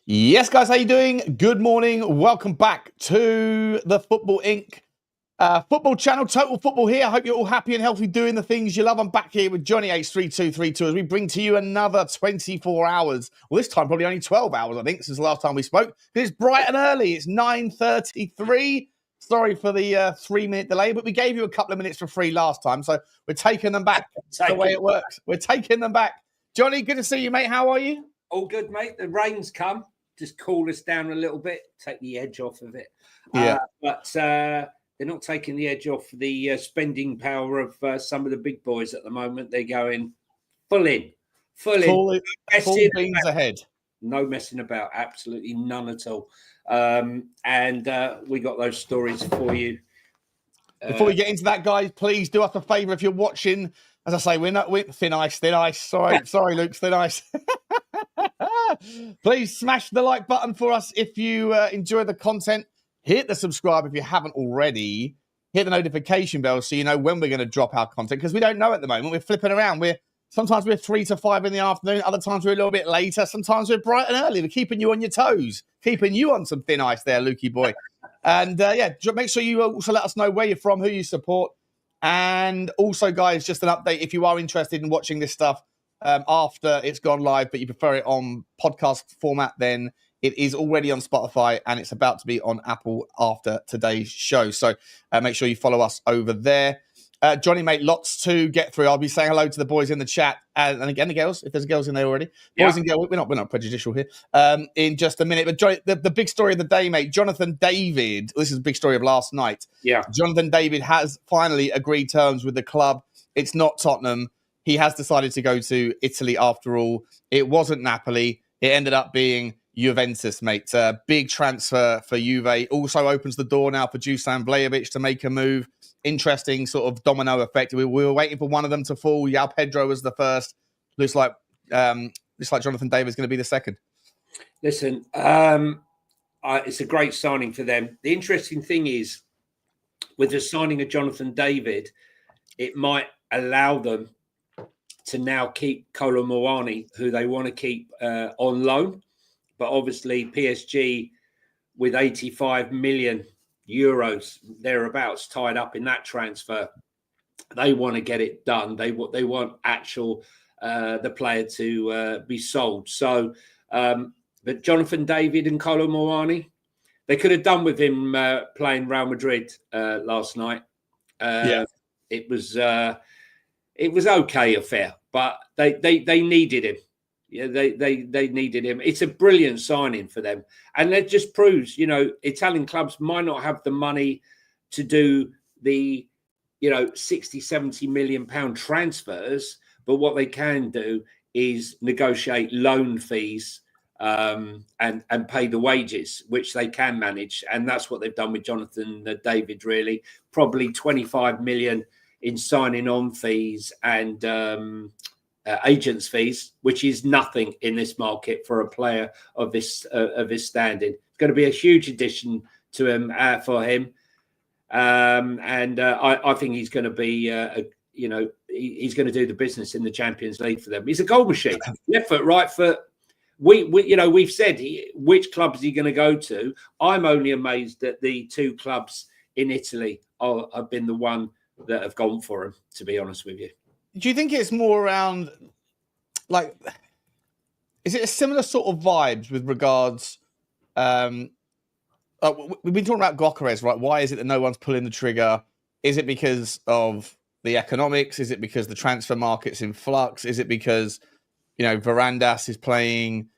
Yes, guys, how you doing? Good morning. Welcome back to the Football Inc. Football channel, Total Football here. I hope you're all happy and healthy doing the things you love. I'm back here with Johnny H3232 as we bring to you another 24 hours. Well, this time probably only 12 hours, I think, since the last time we spoke. It's bright and early. It's 9:33. Sorry for the 3-minute delay, but we gave you a couple of minutes for free last time, so we're taking them back. That's the way it works. We're taking them back. Johnny, good to see you, mate. How are you? All good, mate. The rain's come. Just cool us down a little bit, take the edge off of it. Yeah. But they're not taking the edge off the spending power of some of the big boys at the moment. They're going full in. Full beans ahead. No messing about. Absolutely none at all. And we got those stories for you. Before we get into that, guys, please do us a favour if you're watching. As I say, we're thin ice. Sorry, Luke, thin ice. Please smash the like button for us if you enjoy the content. Hit the subscribe if you haven't already. Hit the notification bell so you know when we're going to drop our content, because we don't know at the moment. We're flipping around. Sometimes we're 3 to 5 in the afternoon. Other times we're a little bit later. Sometimes we're bright and early. We're keeping you on your toes, keeping you on some thin ice there, Lukey boy. And make sure you also let us know where you're from, who you support. And also, guys, just an update. If you are interested in watching this stuff after it's gone live, but you prefer it on podcast format, then it is already on Spotify and it's about to be on Apple after today's show. So make sure you follow us over there. Johnny, mate, lots to get through. I'll be saying hello to the boys in the chat and again, the girls, if there's girls in there already. Yeah. Boys and girls, we're not prejudicial here. In just a minute. But Johnny, the big story of the day, mate, Jonathan David, this is a big story of last night. Yeah. Jonathan David has finally agreed terms with the club. It's not Tottenham. He has decided to go to Italy after all. It wasn't Napoli. It ended up being Juventus, mate. Big transfer for Juve. Also opens the door now for Dusan Vlahovic to make a move. Interesting sort of domino effect. We were waiting for one of them to fall. João Pedro was the first. Looks like Jonathan David is going to be the second. Listen, it's a great signing for them. The interesting thing is, with the signing of Jonathan David, it might allow them to now keep Kolo Muani, who they want to keep on loan. But obviously PSG, with 85 million euros thereabouts tied up in that transfer, they want to get it done. They want actual the player to be sold. So, but Jonathan David and Kolo Muani, they could have done with him playing Real Madrid last night. It was okay affair, but they needed him. Yeah, they needed him. It's a brilliant signing for them. And that just proves, Italian clubs might not have the money to do the, 60, 70 million pound transfers, but what they can do is negotiate loan fees and pay the wages, which they can manage. And that's what they've done with Jonathan David, really. Probably 25 million in signing on fees and agents' fees, which is nothing in this market for a player of his standing. It's going to be a huge addition to him for him, and I think he's going to be, he's going to do the business in the Champions League for them. He's a goal machine, left foot, right foot. We've said which club is he going to go to. I'm only amazed that the two clubs in Italy have been the one that have gone for him. To be honest with you. Do you think it's more around, is it a similar sort of vibes with regards, we've been talking about Gyökeres, right? Why is it that no one's pulling the trigger? Is it because of the economics? Is it because the transfer market's in flux? Is it because, Varandas is playing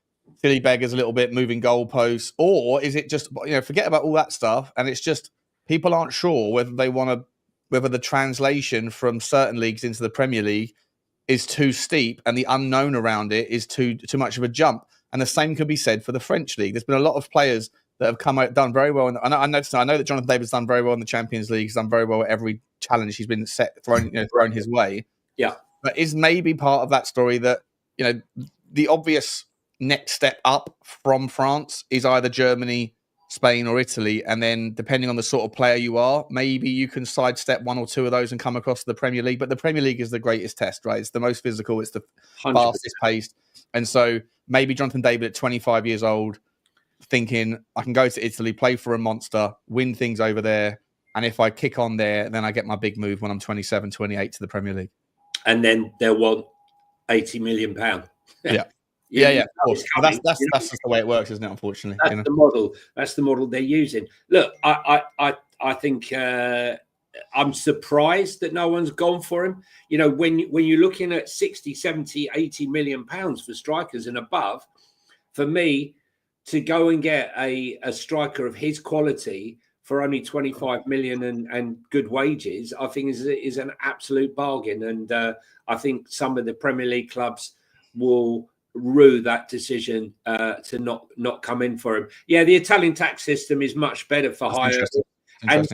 silly beggars a little bit, moving goalposts? Or is it just, forget about all that stuff and it's just people aren't sure whether they want to, whether the translation from certain leagues into the Premier League is too steep and the unknown around it is too much of a jump. And the same could be said for the French league. There's been a lot of players that have come out, done very well. I know that Jonathan David's done very well in the Champions League. He's done very well at every challenge he's been thrown his way. Yeah. But is maybe part of that story that, the obvious next step up from France is either Germany, Spain or Italy, and then depending on the sort of player you are, maybe you can sidestep one or two of those and come across to the Premier League. But the Premier League is the greatest test, right? It's the most physical, it's the 100%. fastest paced. And so maybe Jonathan David at 25 years old thinking I can go to Italy, play for a monster, win things over there. And if I kick on there, then I get my big move when I'm 27, 28 to the Premier League. And then they'll want £80 million. Yeah. Yeah, of course. Well, that's just the way it works, isn't it? Unfortunately, that's the model. That's the model they're using. Look, I think I'm surprised that no one's gone for him. You know, when you're looking at 60, 70, 80 million pounds for strikers and above, for me to go and get a striker of his quality for only 25 million and good wages, I think is an absolute bargain. And I think some of the Premier League clubs will rue that decision to not come in for him. Yeah, the Italian tax system is much better for hire, and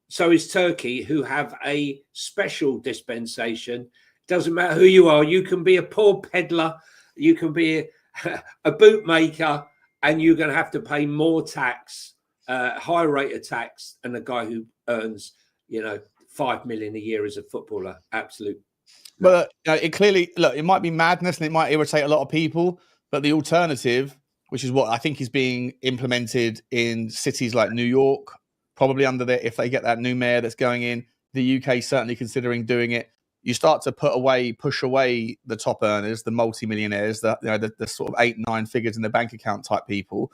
so is Turkey, who have a special dispensation. Doesn't matter who you are, you can be a poor peddler, you can be a bootmaker, and you're going to have to pay more tax, higher rate of tax, than a guy who earns, 5 million a year as a footballer. Absolute. But it clearly, look, it might be madness and it might irritate a lot of people, but the alternative, which is what I think is being implemented in cities like New York, probably under there, if they get that new mayor that's going in, the UK certainly considering doing it. You start to push away the top earners, the multimillionaires, the sort of 8-9 figures in the bank account type people,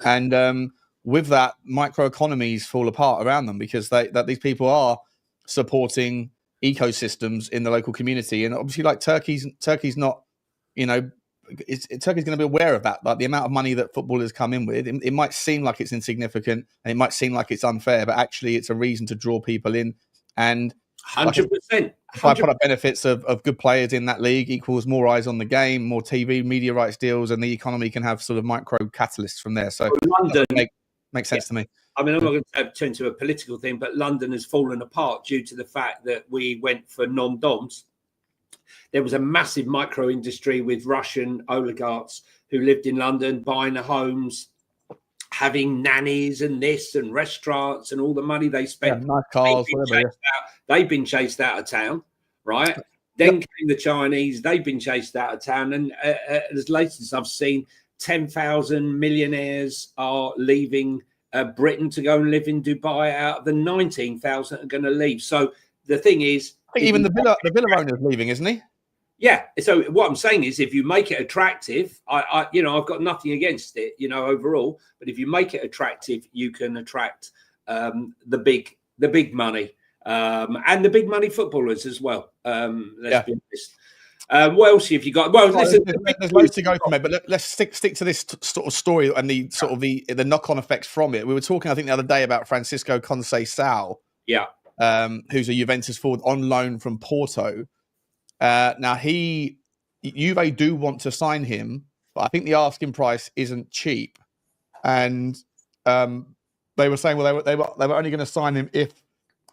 and with that, microeconomies fall apart around them because these people are supporting ecosystems in the local community, and obviously, like Turkey's not, Turkey's going to be aware of that, like the amount of money that footballers come in with. It might seem like it's insignificant and it might seem like it's unfair, but actually, it's a reason to draw people in. And 100%. Byproduct benefits of good players in that league equals more eyes on the game, more TV media rights deals, and the economy can have sort of micro catalysts from there. So London makes sense to me. I mean, I'm not going to turn to a political thing, but London has fallen apart due to the fact that we went for non-doms. There was a massive micro industry with Russian oligarchs who lived in London, buying the homes, having nannies and this and restaurants and all the money they spent. Nice cars, they've been chased out of town, right? Then came the Chinese. They've been chased out of town. And as late as I've seen, 10,000 millionaires are leaving Britain to go and live in Dubai. Out of the 19,000 are going to leave. So the thing is, I think even the Villa owner's leaving, isn't he? Yeah. So what I'm saying is, if you make it attractive, I've got nothing against it, overall. But if you make it attractive, you can attract the big money and the big money footballers as well. Let's be honest. What else have you got? Well, listen, there's loads to go from it, but let's stick to this sort of story and the sort of the knock-on effects from it. We were talking, I think, the other day about Francisco Conceição, who's a Juventus forward on loan from Porto. Now Juve do want to sign him, but I think the asking price isn't cheap, and they were saying, well, they were only going to sign him if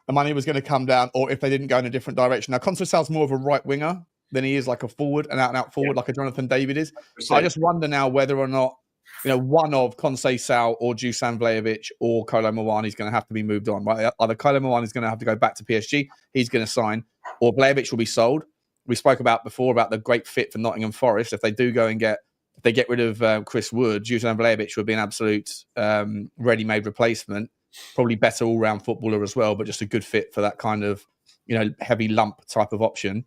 the money was going to come down or if they didn't go in a different direction. Now Conceição's more of a right winger than he is like a forward, an out forward, like a Jonathan David is. So I just wonder now whether or not, one of Conceição or Dusan Vlahovic or Kolo Muani is going to have to be moved on, right? Either Kolo Muani is going to have to go back to PSG, he's going to sign, or Vlahovic will be sold. We spoke about before about the great fit for Nottingham Forest. If they do go and if they get rid of Chris Wood, Dusan Vlahovic would be an absolute ready-made replacement, probably better all-round footballer as well, but just a good fit for that kind of, heavy lump type of option.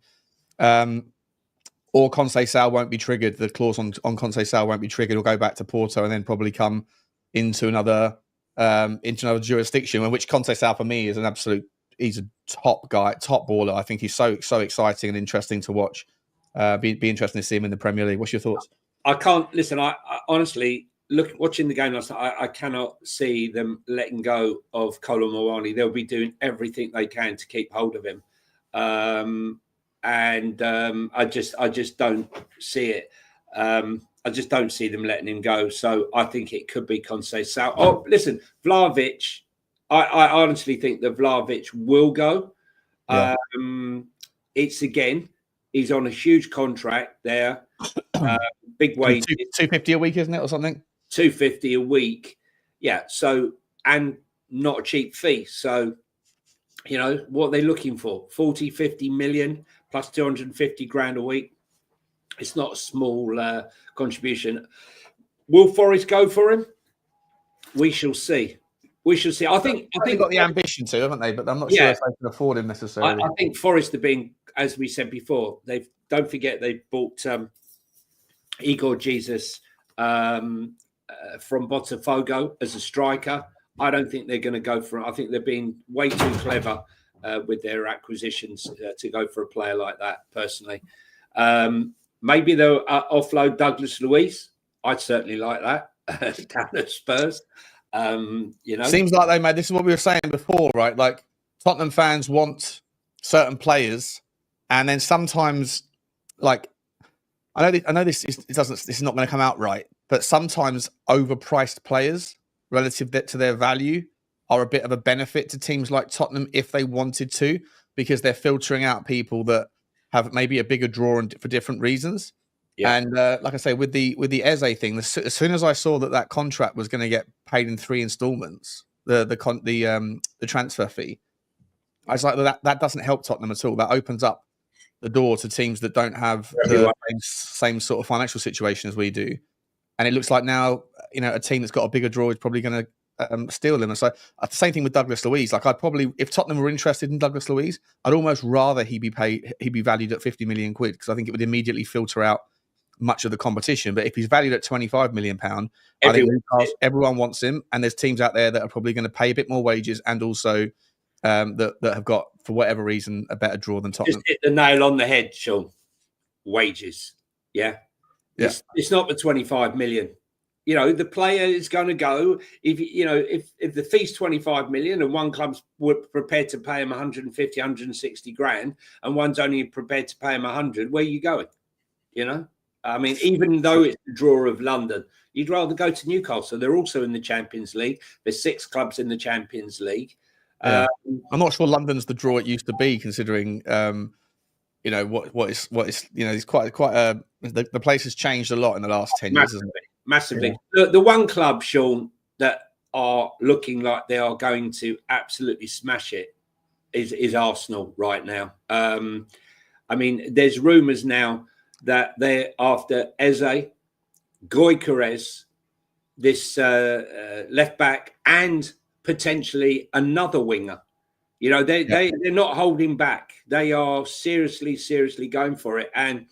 Or Conceição won't be triggered. The clause on Conceição won't be triggered. He'll go back to Porto and then probably come into another jurisdiction. In which Conceição for me is an absolute. He's a top guy, top baller. I think he's so exciting and interesting to watch. Be interesting to see him in the Premier League. What's your thoughts? I can't listen. I honestly watching the game last night. I cannot see them letting go of Kolo Muani. They'll be doing everything they can to keep hold of him. I just don't see it. I just don't see them letting him go. So I think it could be Conceição. Oh, listen, Vlahovic. I honestly think that Vlahovic will go. Yeah. He's on a huge contract there. Big wage. 250 a week, isn't it, or something? 250 a week. Yeah. So, and not a cheap fee. So, what are they looking for? 40, 50 million plus 250 grand a week. It's not a small contribution. Will Forest go for him? We shall see. We shall see. I think they've got the ambition to, haven't they? But I'm not sure if they can afford him necessarily. I think Forest have been, as we said before, don't forget they bought Igor Jesus from Botafogo as a striker. I don't think they're going to go for it. I think they're being way too clever with their acquisitions to go for a player like that, personally. Maybe they'll offload Douglas Luiz. I'd certainly like that down at Spurs. Seems like they made, this is what we were saying before, right? Like Tottenham fans want certain players, and then sometimes, like, I know this is not going to come out right, but sometimes overpriced players relative to their value are a bit of a benefit to teams like Tottenham if they wanted to, because they're filtering out people that have maybe a bigger draw for different reasons. Yeah. And like I say, with the Eze thing, as soon as I saw that contract was going to get paid in 3 installments, the transfer fee, I was like, that doesn't help Tottenham at all. That opens up the door to teams that don't have the same sort of financial situation as we do. And it looks like now, a team that's got a bigger draw is probably going to steal them. And so the same thing with Douglas Luiz. Like, I'd probably, if Tottenham were interested in Douglas Luiz, I'd almost rather he be valued at 50 million quid, because I think it would immediately filter out much of the competition. But if he's valued at 25 million pound, I think everyone wants him, and there's teams out there that are probably going to pay a bit more wages, and also that have got, for whatever reason, a better draw than Tottenham. Just hit the nail on the head, Sean. Wages, yeah. It's not the 25 million. The player is going to go, if the fee's 25 million and one club's prepared to pay him 150, 160 grand, and one's only prepared to pay him 100, where are you going? I mean, even though it's the draw of London, you'd rather go to Newcastle. They're also in the Champions League. There's 6 clubs in the Champions League. Yeah. I'm not sure London's the draw it used to be, considering what is it's quite the place has changed a lot in the last 10 years, isn't it? Massively. Yeah. The one club, Sean, that are looking like they are going to absolutely smash it is Arsenal right now. I mean, there's rumours now that they're after Eze, Gyökeres, this left back, and potentially another winger. They're not holding back. They are seriously going for it. And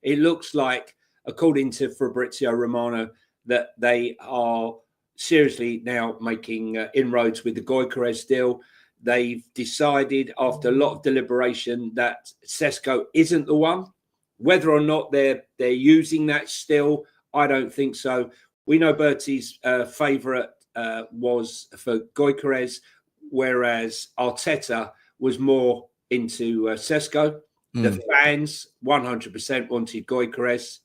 it looks like, according to Fabrizio Romano, that they are seriously now making inroads with the Gyökeres deal. They've decided, after a lot of deliberation, that Sesko isn't the one. Whether or not they're using that still, I don't think so. We know Bertie's favourite was for Gyökeres, whereas Arteta was more into Sesko. The fans 100% wanted Gyökeres.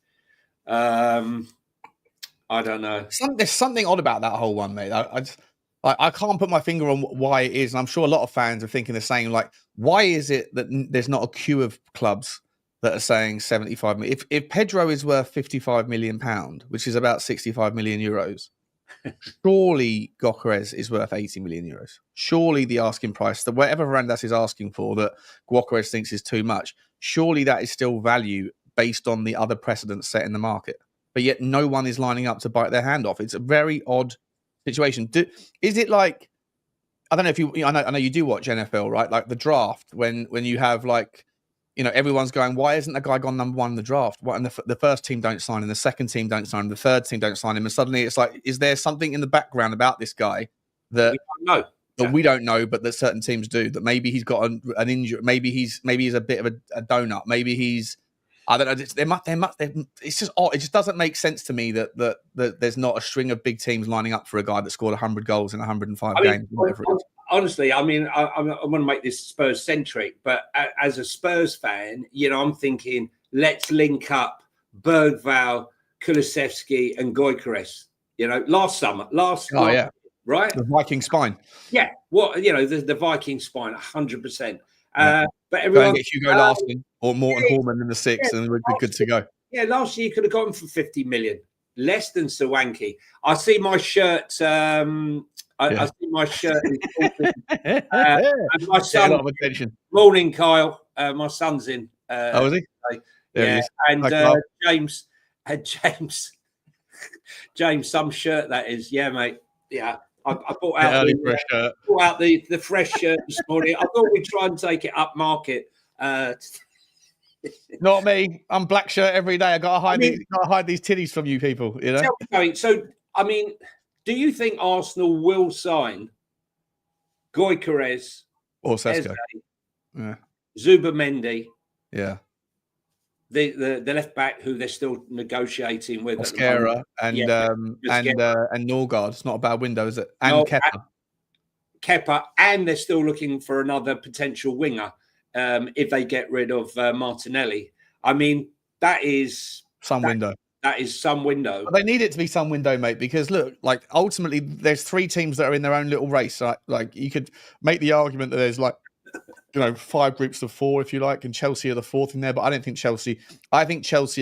I don't know. There's something odd about that whole one, mate. I can't put my finger on why it is, and I'm sure a lot of fans are thinking the same. Like, why is it that there's not a queue of clubs that are saying 75 million? If Pedro is worth 55 million pound, which is about 65 million euros, surely Gyökeres is worth 80 million euros. Surely the asking price, that whatever Varandas is asking for, that Gyökeres thinks is too much, surely that is still value based on the other precedents set in the market. But yet no one is lining up to bite their hand off. It's a very odd situation. Is it like, I don't know if you, I know you do watch NFL, right? Like the draft, when you have like, everyone's going, why isn't the guy gone number 1 in the draft? And the first team don't sign him, the second team don't sign him, the third team don't sign him, and suddenly it's like, is there something in the background about this guy that we don't know, but that certain teams do? That maybe he's got an injury, maybe he's a bit of a donut, maybe he's, I don't know. It's just odd. It just doesn't make sense to me that there's not a string of big teams lining up for a guy that scored 100 goals in 105 games. Whatever it is. Honestly, I mean, I want to make this Spurs centric, but as a Spurs fan, I'm thinking, let's link up Bergvall, Kulusevski, and Gyökeres. Last summer, right? The Viking spine. Yeah, the Viking spine, 100%. But everyone get Hugo Larsson or Morten Horman in the 6, and we're good to go. Yeah, last year you could have gotten for 50 million, less than Sawanki. I see my shirt. I see my shirt. And my son. A lot of attention. Morning, Kyle. My son's in. Is he? Yeah, and James. James, some shirt that is. Yeah, mate. Yeah. I bought out the fresh shirt this morning. I thought we'd try and take it up market. Not me. I'm black shirt every day. I gotta hide these titties from you people. You know. So, I mean, do you think Arsenal will sign Gyökeres or Sesko? Yeah. Zubamendi? Yeah. The left back who they're still negotiating with. Mascara and Norgard. It's not a bad window, is it? And Kepa, and they're still looking for another potential winger if they get rid of Martinelli. I mean, that is some window. That is some window. But they need it to be some window, mate, because look, like ultimately there's 3 teams that are in their own little race. Like you could make the argument that there's 5 groups of 4, if you like, and Chelsea are the 4th in there. But I think Chelsea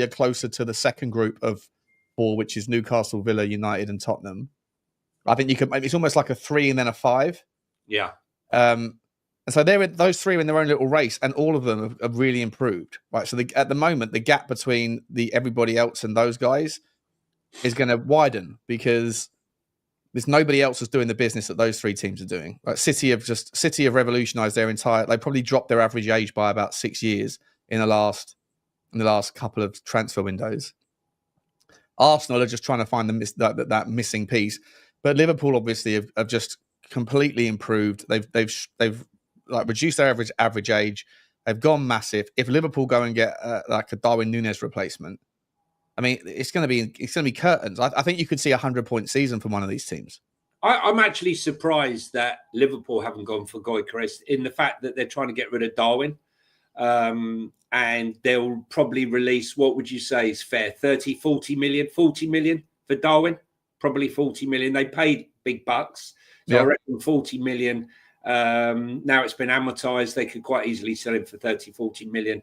are closer to the second group of 4, which is Newcastle, Villa, United, and Tottenham. I think you could. It's almost like a 3 and then a 5. Yeah. And so those 3 are in their own little race, and all of them have really improved. Right. So at the moment, the gap between everybody else and those guys is going to widen because there's nobody else that's doing the business that those 3 teams are doing. Like City have revolutionized their entire. They probably dropped their average age by about 6 years in the last couple of transfer windows. Arsenal are just trying to find that missing piece, but Liverpool obviously have just completely improved. They've reduced their average age. They've gone massive. If Liverpool go and get a Darwin Núñez replacement, I mean, it's going to be curtains. I think you could see a 100-point season from one of these teams. I'm actually surprised that Liverpool haven't gone for Gyökeres in the fact that they're trying to get rid of Darwin. And they'll probably release, what would you say is fair? 40 million for Darwin? Probably 40 million. They paid big bucks. So I reckon 40 million. Now it's been amortized. They could quite easily sell him for 40 million.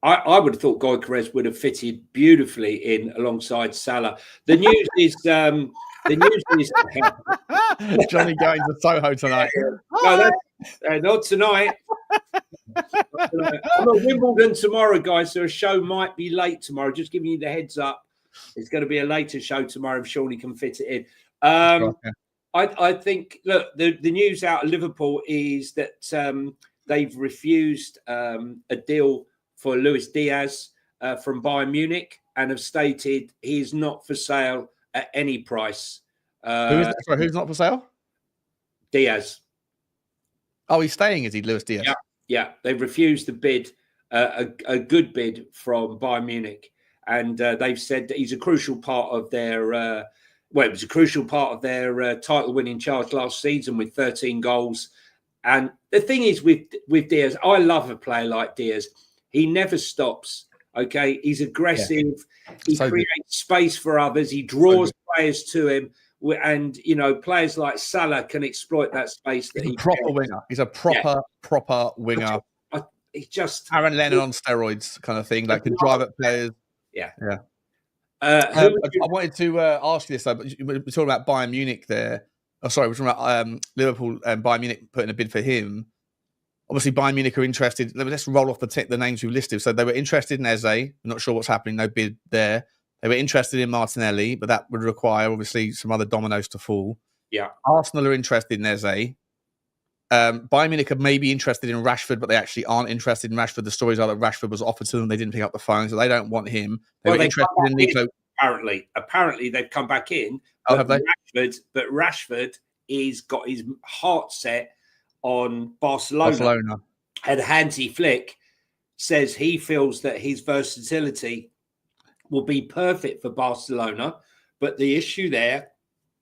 I would have thought Gyökeres would have fitted beautifully in alongside Salah. The news is Johnny going to Soho tonight. No, not tonight. I'm at Wimbledon tomorrow, guys. So a show might be late tomorrow. Just giving you the heads up. It's going to be a later show tomorrow if Shawnee can fit it in. I think, look, the news out of Liverpool is that they've refused a deal for Luis Diaz from Bayern Munich and have stated he is not for sale at any price. Who's not for sale? Diaz. Oh, he's staying, is he, Luis Diaz? Yeah. They've refused the bid, a good bid from Bayern Munich. And they've said that he's a crucial part of their it was a crucial part of their title-winning charge last season with 13 goals. And the thing is with Diaz, I love a player like Diaz. He never stops, okay? He's aggressive. Yeah. He creates space for others. He draws players to him. And, players like Salah can exploit that space. He's a proper winger. He's a proper winger. He's just... Aaron Lennon on steroids kind of thing. Like, can drive at players. Yeah. I wanted to ask you this, though. But we're talking about Bayern Munich there. We're talking about Liverpool and Bayern Munich putting a bid for him. Obviously, Bayern Munich are interested. Let's roll off the names we've listed. So they were interested in Eze. I'm not sure what's happening. No bid there. They were interested in Martinelli, but that would require, obviously, some other dominoes to fall. Yeah. Arsenal are interested in Eze. Bayern Munich are maybe interested in Rashford, but they actually aren't interested in Rashford. The stories are that Rashford was offered to them. They didn't pick up the phone, so they don't want him. They were interested in Nico. Apparently, they've come back in. Have they? But Rashford is got his heart set on Barcelona. And Hansi Flick says he feels that his versatility will be perfect for Barcelona. But the issue there,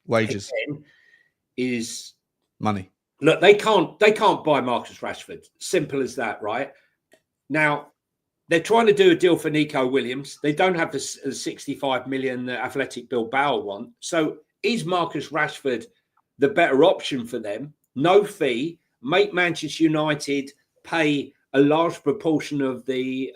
wages, is money. Look, they can't buy Marcus Rashford. Simple as that, right? Now, they're trying to do a deal for Nico Williams. They don't have the 65 million that Athletic Bilbao want. So is Marcus Rashford the better option for them? No fee. Make Manchester United pay a large proportion of the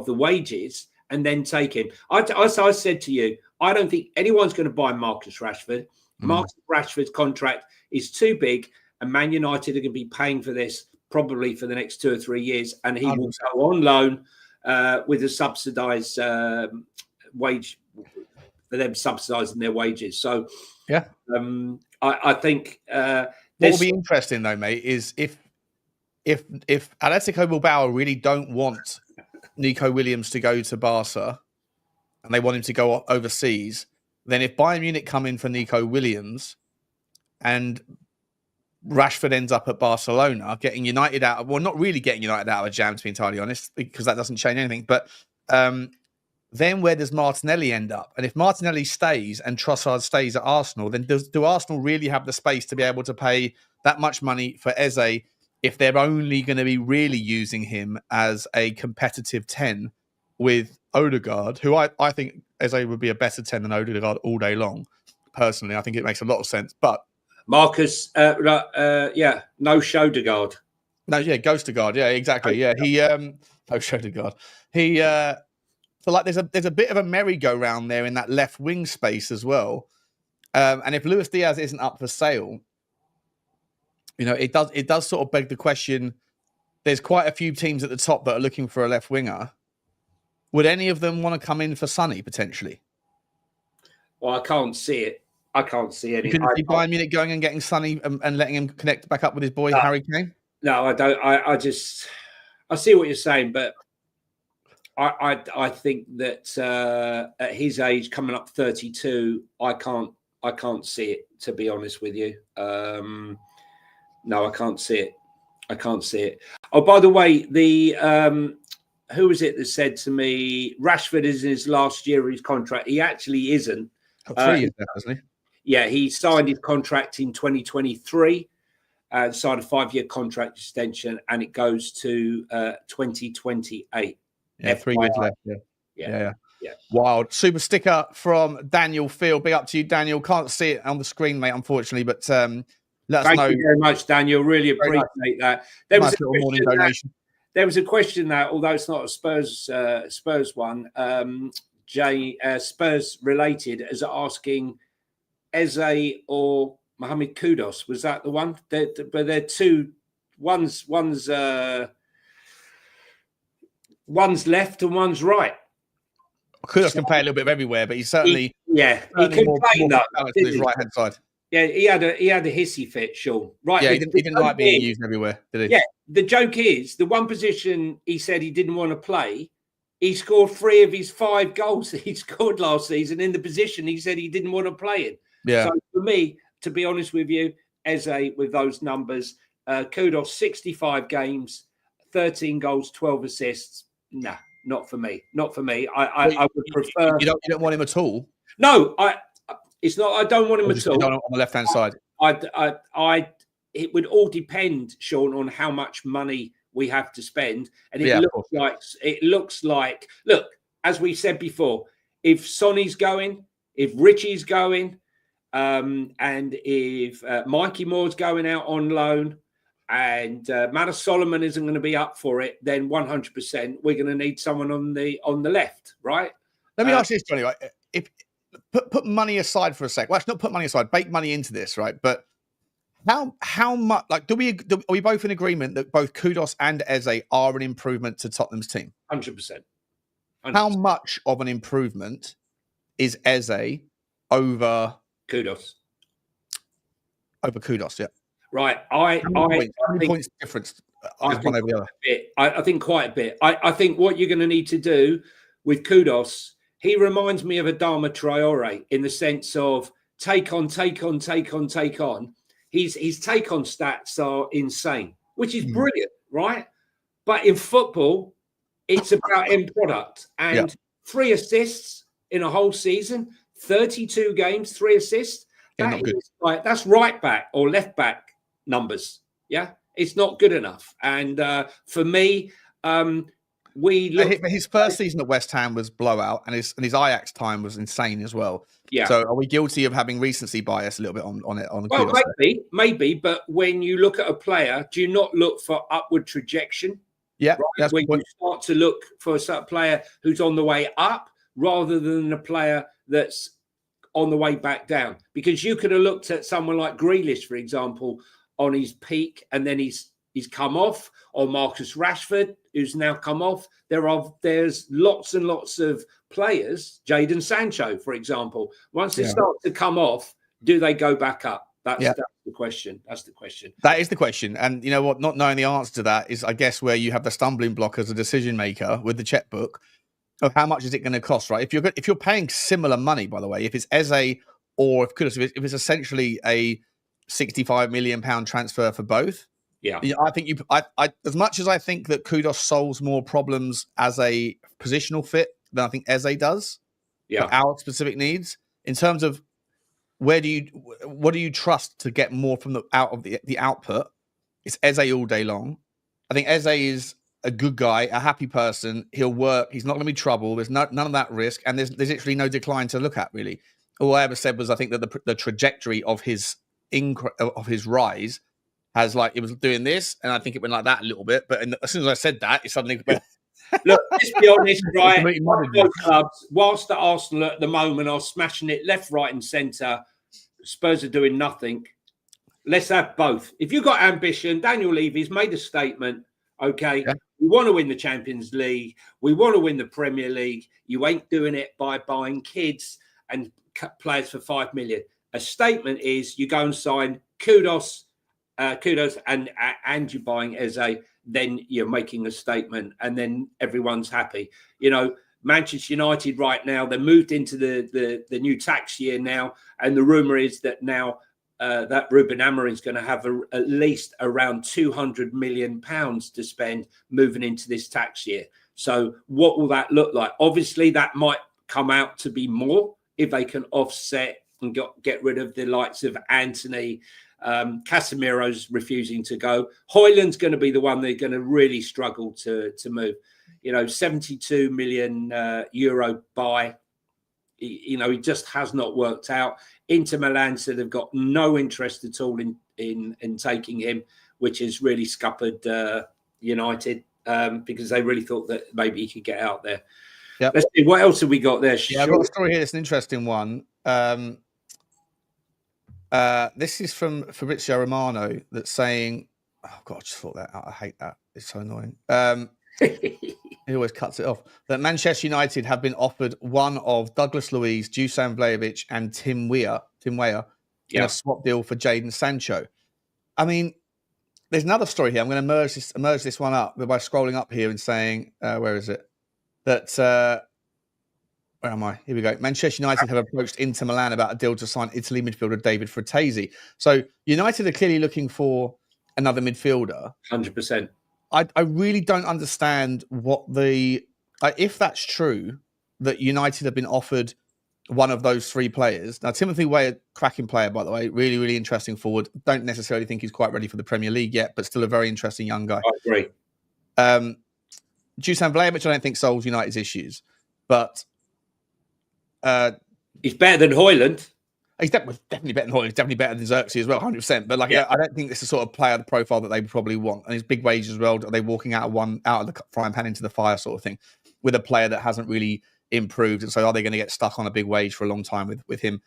wages and then take him. I said to you, I don't think anyone's going to buy Marcus Rashford. Marcus Rashford's contract is too big, and Man United are going to be paying for this probably for the next 2 or 3 years, and he will go on loan with a subsidised wage for them subsidising their wages. So yeah, I think what will be interesting though, mate, is if Atletico Bilbao really don't want Nico Williams to go to Barca and they want him to go overseas, then if Bayern Munich come in for Nico Williams and Rashford ends up at Barcelona, getting United out, well, not really getting United out of a jam, to be entirely honest, because that doesn't change anything. But then where does Martinelli end up? And if Martinelli stays and Trossard stays at Arsenal, then do Arsenal really have the space to be able to pay that much money for Eze if they're only going to be really using him as a competitive 10 with Odegaard, who I think Eze would be a better 10 than Odegaard all day long. Personally, I think it makes a lot of sense. But Marcus, no Shodegaard. No, yeah, Ghostagard. Yeah, exactly. Yeah, he no Shodegaard. He so like there's a bit of a merry-go-round there in that left wing space as well. And if Luis Diaz isn't up for sale, you know, it does sort of beg the question. There's quite a few teams at the top that are looking for a left winger. Would any of them want to come in for Sonny potentially? Well, I can't see it. I can't see any. You couldn't see Bayern Munich going and getting Sonny and letting him connect back up with his boy Harry Kane? No, I don't. I see what you're saying, but I think that at his age, coming up 32, I can't see it, to be honest with you. No, I can't see it. I can't see it. Oh, by the way, who was it that said to me, Rashford is in his last year of his contract? He actually isn't. 3 years now, hasn't he? Yeah, he signed his contract in 2023, signed a 5-year contract extension, and it goes to 2028. Yeah, 3 years left. Yeah. Wild. Super sticker from Daniel Field. Big up to you, Daniel. Can't see it on the screen, mate, unfortunately, but let us know. Thank you very much, Daniel. Really appreciate that. There was a morning donation. There was a question that, although it's not a Spurs one, Spurs related, as asking Eze or Mohamed Kudus. Was that the one? But they're two. One's left and one's right. Kudus can play a little bit of everywhere, but he's certainly he can play that on his right hand side. Yeah, he had a hissy fit, Sean. Right? Yeah, he didn't like being used everywhere, did he? Yeah. The joke is, the one position he said he didn't want to play, he scored 3 of his 5 goals that he scored last season in the position he said he didn't want to play in. Yeah. So for me, to be honest with you, Eze with those numbers, Kudus 65 games, 13 goals, 12 assists. Nah, not for me. Not for me. I would prefer. You don't want him at all? No, it's not. I don't want him at all. On the left hand side. It would all depend, Sean, on how much money we have to spend. And it looks like, look, as we said before, if Sonny's going, if Richie's going, and if Mikey Moore's going out on loan, and Manor Solomon isn't going to be up for it, then 100% we're going to need someone on the left, right? Let me ask you this, Johnny. Right? If put money aside for a sec. Well, actually, not put money aside. Bake money into this, right? But how much? Like, are we both in agreement that both Kudus and Eze are an improvement to Tottenham's team? 100%. How much of an improvement is Eze over Kudus? Over Kudus, yeah. Right. How many points difference? I think quite a bit. I think what you're going to need to do with Kudus, he reminds me of Adama Traore in the sense of take on. His take-on stats are insane, which is brilliant, right? But in football, it's about end product. And 3 assists in a whole season, 32 games, 3 assists. That's right back or left back numbers. Yeah, it's not good enough. And for me, his first season at West Ham was blowout, and his Ajax time was insane as well. Yeah. So are we guilty of having recency bias a little bit on it? Well, maybe. But when you look at a player, do you not look for upward trajectory? Yeah. Right? When you start to look for a player who's on the way up rather than a player that's on the way back down. Because you could have looked at someone like Grealish, for example, on his peak, and then he's come off, or Marcus Rashford, who's now come off. There's lots and lots of players, Jadon Sancho, for example, once they start to come off, do they go back up? That's the question. That's the question. That is the question. And you know what? Not knowing the answer to that is, I guess, where you have the stumbling block as a decision maker with the checkbook of how much is it going to cost, right? If you're paying similar money, by the way, if it's Eze or if Kudus, if it's essentially a £65 million transfer for both, I think I as much as I think that Kudus solves more problems as a positional fit than I think Eze does for our specific needs, in terms of what do you trust to get more from out of the output? It's Eze all day long. I think Eze is a good guy, a happy person. He'll work. He's not going to be trouble. There's none of that risk, and there's literally no decline to look at, really. All I ever said was I think that the trajectory of his rise has, like, it was doing this, and I think it went like that a little bit. But as soon as I said that, it suddenly look. Let's be honest, right? Both clubs, whilst at Arsenal at the moment are smashing it left, right, and centre, Spurs are doing nothing. Let's have both. If you've got ambition, Daniel Levy's made a statement. Okay, we want to win the Champions League. We want to win the Premier League. You ain't doing it by buying kids and players for 5 million. A statement is you go and sign Kudus, and you're buying Eze. Then you're making a statement, and then everyone's happy. You know, Manchester United right now, they're moved into the new tax year now, and the rumor is that now that Ruben Amorim is going to have at least around £200 million to spend moving into this tax year. So what will that look like? Obviously, that might come out to be more if they can offset and get rid of the likes of Anthony. Casemiro's refusing to go. Højlund's going to be the one they're going to really struggle to move. You know, 72 million euro buy. You know, he just has not worked out. Inter Milan said they've got no interest at all in taking him, which has really scuppered United because they really thought that maybe he could get out there. Yep. Let's see, what else have we got there? Yeah, I've got a story here. It's an interesting one. This is from Fabrizio Romano that's saying, oh God, I just thought that out. I hate that. It's so annoying. He always cuts it off. That Manchester United have been offered one of Douglas Luiz, Dusan Vlahovic, and Tim Weah in a swap deal for Jadon Sancho. I mean, there's another story here. I'm going to merge this one up by scrolling up here and saying, where is it? That where am I? Here we go. Manchester United have approached Inter Milan about a deal to sign Italy midfielder David Fratesi. So United are clearly looking for another midfielder. 100%. I really don't understand what if that's true, that United have been offered one of those three players. Now, Timothy Weah, cracking player, by the way, really, really interesting forward. Don't necessarily think he's quite ready for the Premier League yet, but still a very interesting young guy. I agree. Dusan Vlahovic, I don't think solves United's issues, but he's better than Højlund. He's definitely better than Højlund. He's definitely better than Xerxes as well, 100%. But I don't think it's the sort of player, the profile that they probably want. And his big wages as well. Are they walking out of the frying pan into the fire sort of thing with a player that hasn't really improved? And so are they going to get stuck on a big wage for a long time with him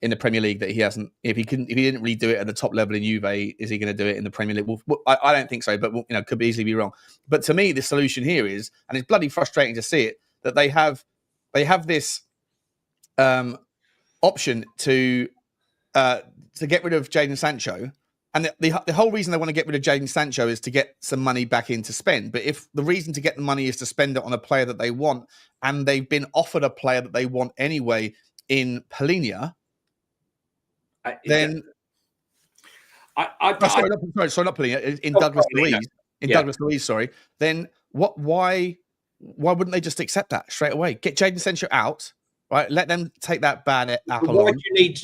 in the Premier League that he hasn't? If he didn't really do it at the top level in Juve, is he going to do it in the Premier League? Well, I don't think so, but could easily be wrong. But to me, the solution here is, and it's bloody frustrating to see it, that they have this option to get rid of Jadon Sancho, and the whole reason they want to get rid of Jadon Sancho is to get some money back in to spend. But if the reason to get the money is to spend it on a player that they want, and they've been offered a player that they want anyway in Polinia, then sorry, not Polinia, in Douglas Luiz, Douglas Luiz, sorry. Then why wouldn't they just accept that straight away? Get Jadon Sancho out, right? Let them take that bad apple. Why do you need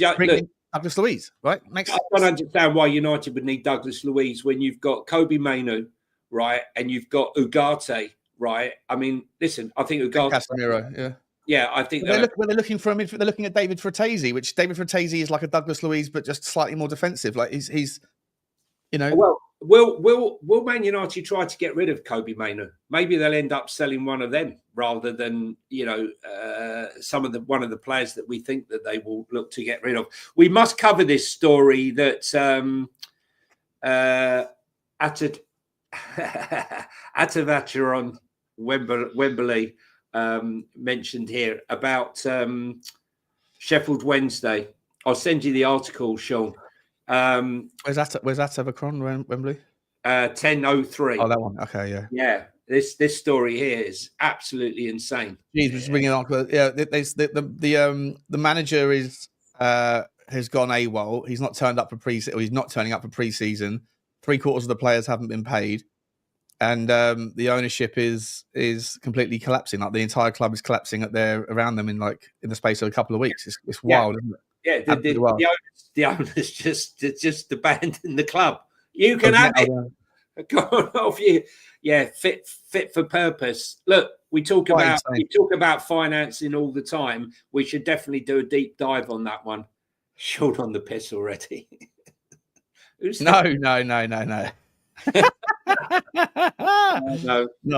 Douglas Luiz, right? I don't understand why United would need Douglas Luiz when you've got Kobe Mainoo, right, and you've got Ugarte, right? I mean, listen, I think Ugarte, Casemiro, I think they're looking for they're looking at David Fratesi, which David Fratesi is like a Douglas Luiz, but just slightly more defensive. Like he's Well, will Man United try to get rid of Kobe Mainoo? Maybe they'll end up selling one of them rather than one of the players that we think that they will look to get rid of. We must cover this story that Atavacher on Wembley mentioned here about Sheffield Wednesday. I'll send you the article, Sean. Where's that Everton, Wembley? 10:03. Oh, that one. Okay, yeah. Yeah, this story here is absolutely insane. Jeez, just bringing on. Yeah, the manager has gone AWOL. He's not turned up for pre-season. He's not turning up for pre-season. 3/4 of the players haven't been paid, and the ownership is completely collapsing. Like the entire club is collapsing around them in the space of a couple of weeks. It's wild, isn't it? Yeah, the owners just abandoned the club. You can have it. Gone off you. Yeah, fit for purpose. Look, we talk about financing all the time. We should definitely do a deep dive on that one. Short on the piss already. No. No. Not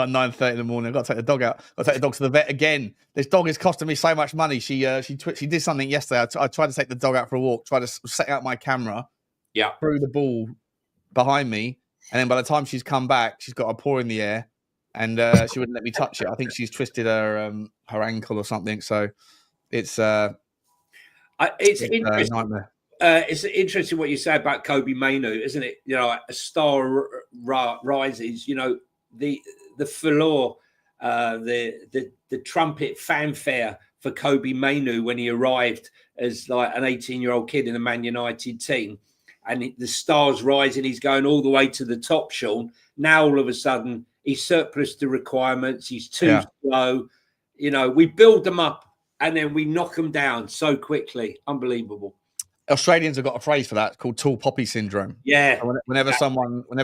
at 9:30 in the morning. I've got to take the dog out. I'll take the dog to the vet again. This dog is costing me so much money. She did something yesterday. I tried to take the dog out for a walk, tried to set out my camera, threw the ball behind me, and then by the time she's come back, she's got her paw in the air, and she wouldn't let me touch it. I think she's twisted her ankle or something. So it's a nightmare. It's interesting what you say about Kobe Mainu, isn't it? You know, a star rises. You know, the furore, the trumpet fanfare for Kobe Mainu when he arrived as like an 18-year-old kid in a Man United team, and the stars rising. He's going all the way to the top, Sean. Now all of a sudden he's surplus to requirements. He's too slow. You know, we build them up and then we knock them down so quickly. Unbelievable. Australians have got a phrase for that called tall poppy syndrome. Yeah. Whenever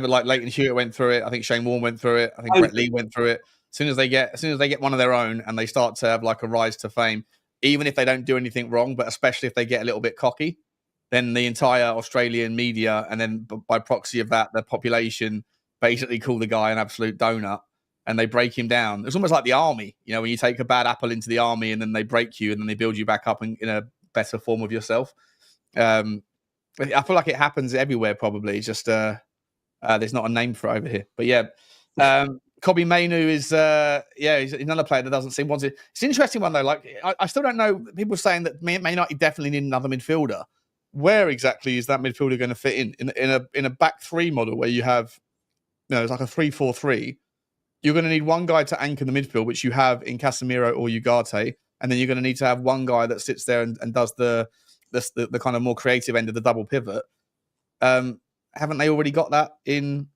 like Leighton Hewitt went through it, I think Shane Warne went through it, I think Brett Lee went through it. As soon as they get one of their own and they start to have like a rise to fame, even if they don't do anything wrong, but especially if they get a little bit cocky, then the entire Australian media and then by proxy of that, the population basically call the guy an absolute donut and they break him down. It's almost like the army, you know, when you take a bad apple into the army and then they break you and then they build you back up in a better form of yourself. I feel like it happens everywhere. Probably just there's not a name for it over here, but yeah. Kobe Mainu is he's another player that doesn't seem wanted. It's an interesting one though. Like I still don't know. People saying that Man United definitely need another midfielder. Where exactly is that midfielder going to fit in a back three model where you have, you know, it's like a 3-4-3. You're going to need one guy to anchor the midfield, which you have in Casemiro or Ugarte, and then you're going to need to have one guy that sits there and does the kind of more creative end of the double pivot. Haven't they already got that in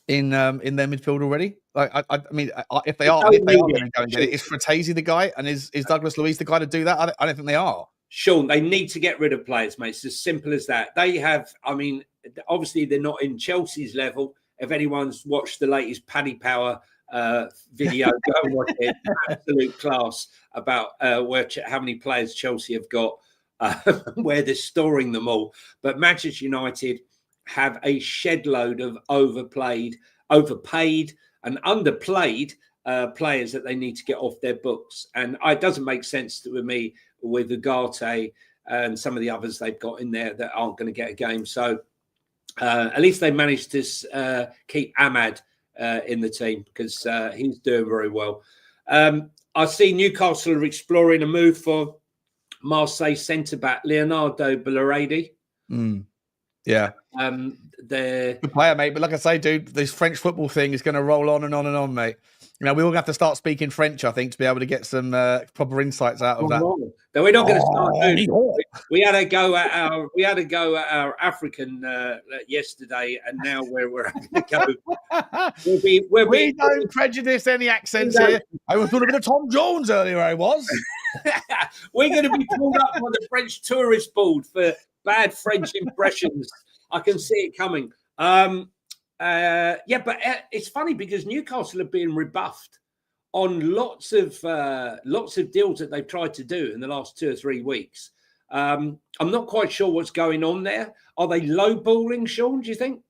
their midfield already? Like, I mean, if they are going to go and get it, is Fratesi the guy, and is Douglas Luiz the guy to do that? I don't think they are. Sean, they need to get rid of players, mate. It's as simple as that. They have, I mean, obviously they're not in Chelsea's level. If anyone's watched the latest Paddy Power video, go and watch it. Absolute class about how many players Chelsea have got. Where they're storing them all. But Manchester United have a shed load of overpaid and underplayed players that they need to get off their books. And it doesn't make sense to me with Ugarte and some of the others they've got in there that aren't going to get a game. So at least they managed to keep Ahmad in the team because he's doing very well. I see Newcastle are exploring a move for Marseille centre-back Leonardo Bellardi. Yeah. The good player, mate. But like I say, dude, this French football thing is going to roll on and on and on, mate. You know, we all have to start speaking French, I think, to be able to get some proper insights out of that. No, we're not going to start doing. We had a go at our African yesterday, and now we're going to go. We don't prejudice any accents here. I was talking to Tom Jones earlier. I was. We're going to be pulled up on the French tourist board for bad French impressions. I can see it coming. But it's funny because Newcastle are being rebuffed on lots of deals that they've tried to do in the last 2 or 3 weeks. I'm not quite sure what's going on there. Are they lowballing, Sean? Do you think?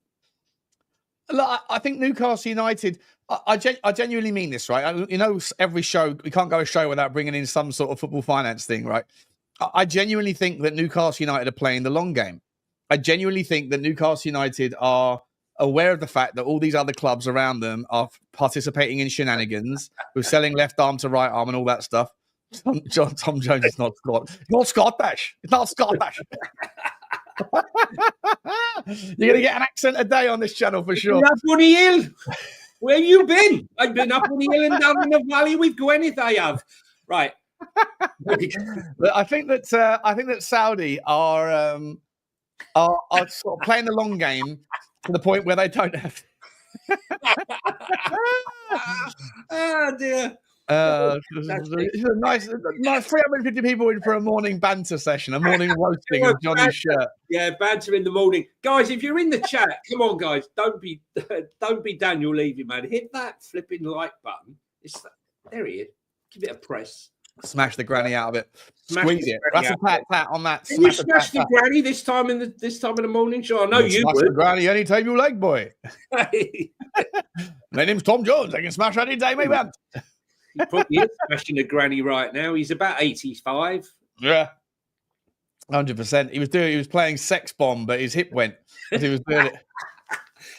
Look, I think Newcastle United. I genuinely mean this, right? You know, every show we can't go a show without bringing in some sort of football finance thing, right? I genuinely think that Newcastle United are playing the long game. I genuinely think that Newcastle United are aware of the fact that all these other clubs around them are participating in shenanigans with selling left arm to right arm and all that stuff. Tom Jones is not Scottish. Not Scottish. It's not Scottish. You're going to get an accent a day on this channel for sure. Up on the hill. Where you been? I've been up on the hill and down in the valley with Gwyneth. I have. Right. I think that Saudi are sort of playing the long game to the point where they don't have. Oh dear. Nice 350 people in for a morning banter session, a morning roasting of Johnny's shirt. Yeah, banter in the morning, guys. If you're in the chat, come on, guys. Don't be Daniel Levy, man. Hit that flipping like button. There he is. Give it a press. Smash the granny out of it. Squeeze it. That's a pat on that. Can you smash the granny this time in the morning? Sure, I know you smash would. The granny anytime you like, boy. My name's Tom Jones. I can smash any day, my man. He probably is smashing a granny right now. He's about 85. Yeah, 100%. He was playing Sex Bomb, but his hip went as he was doing it.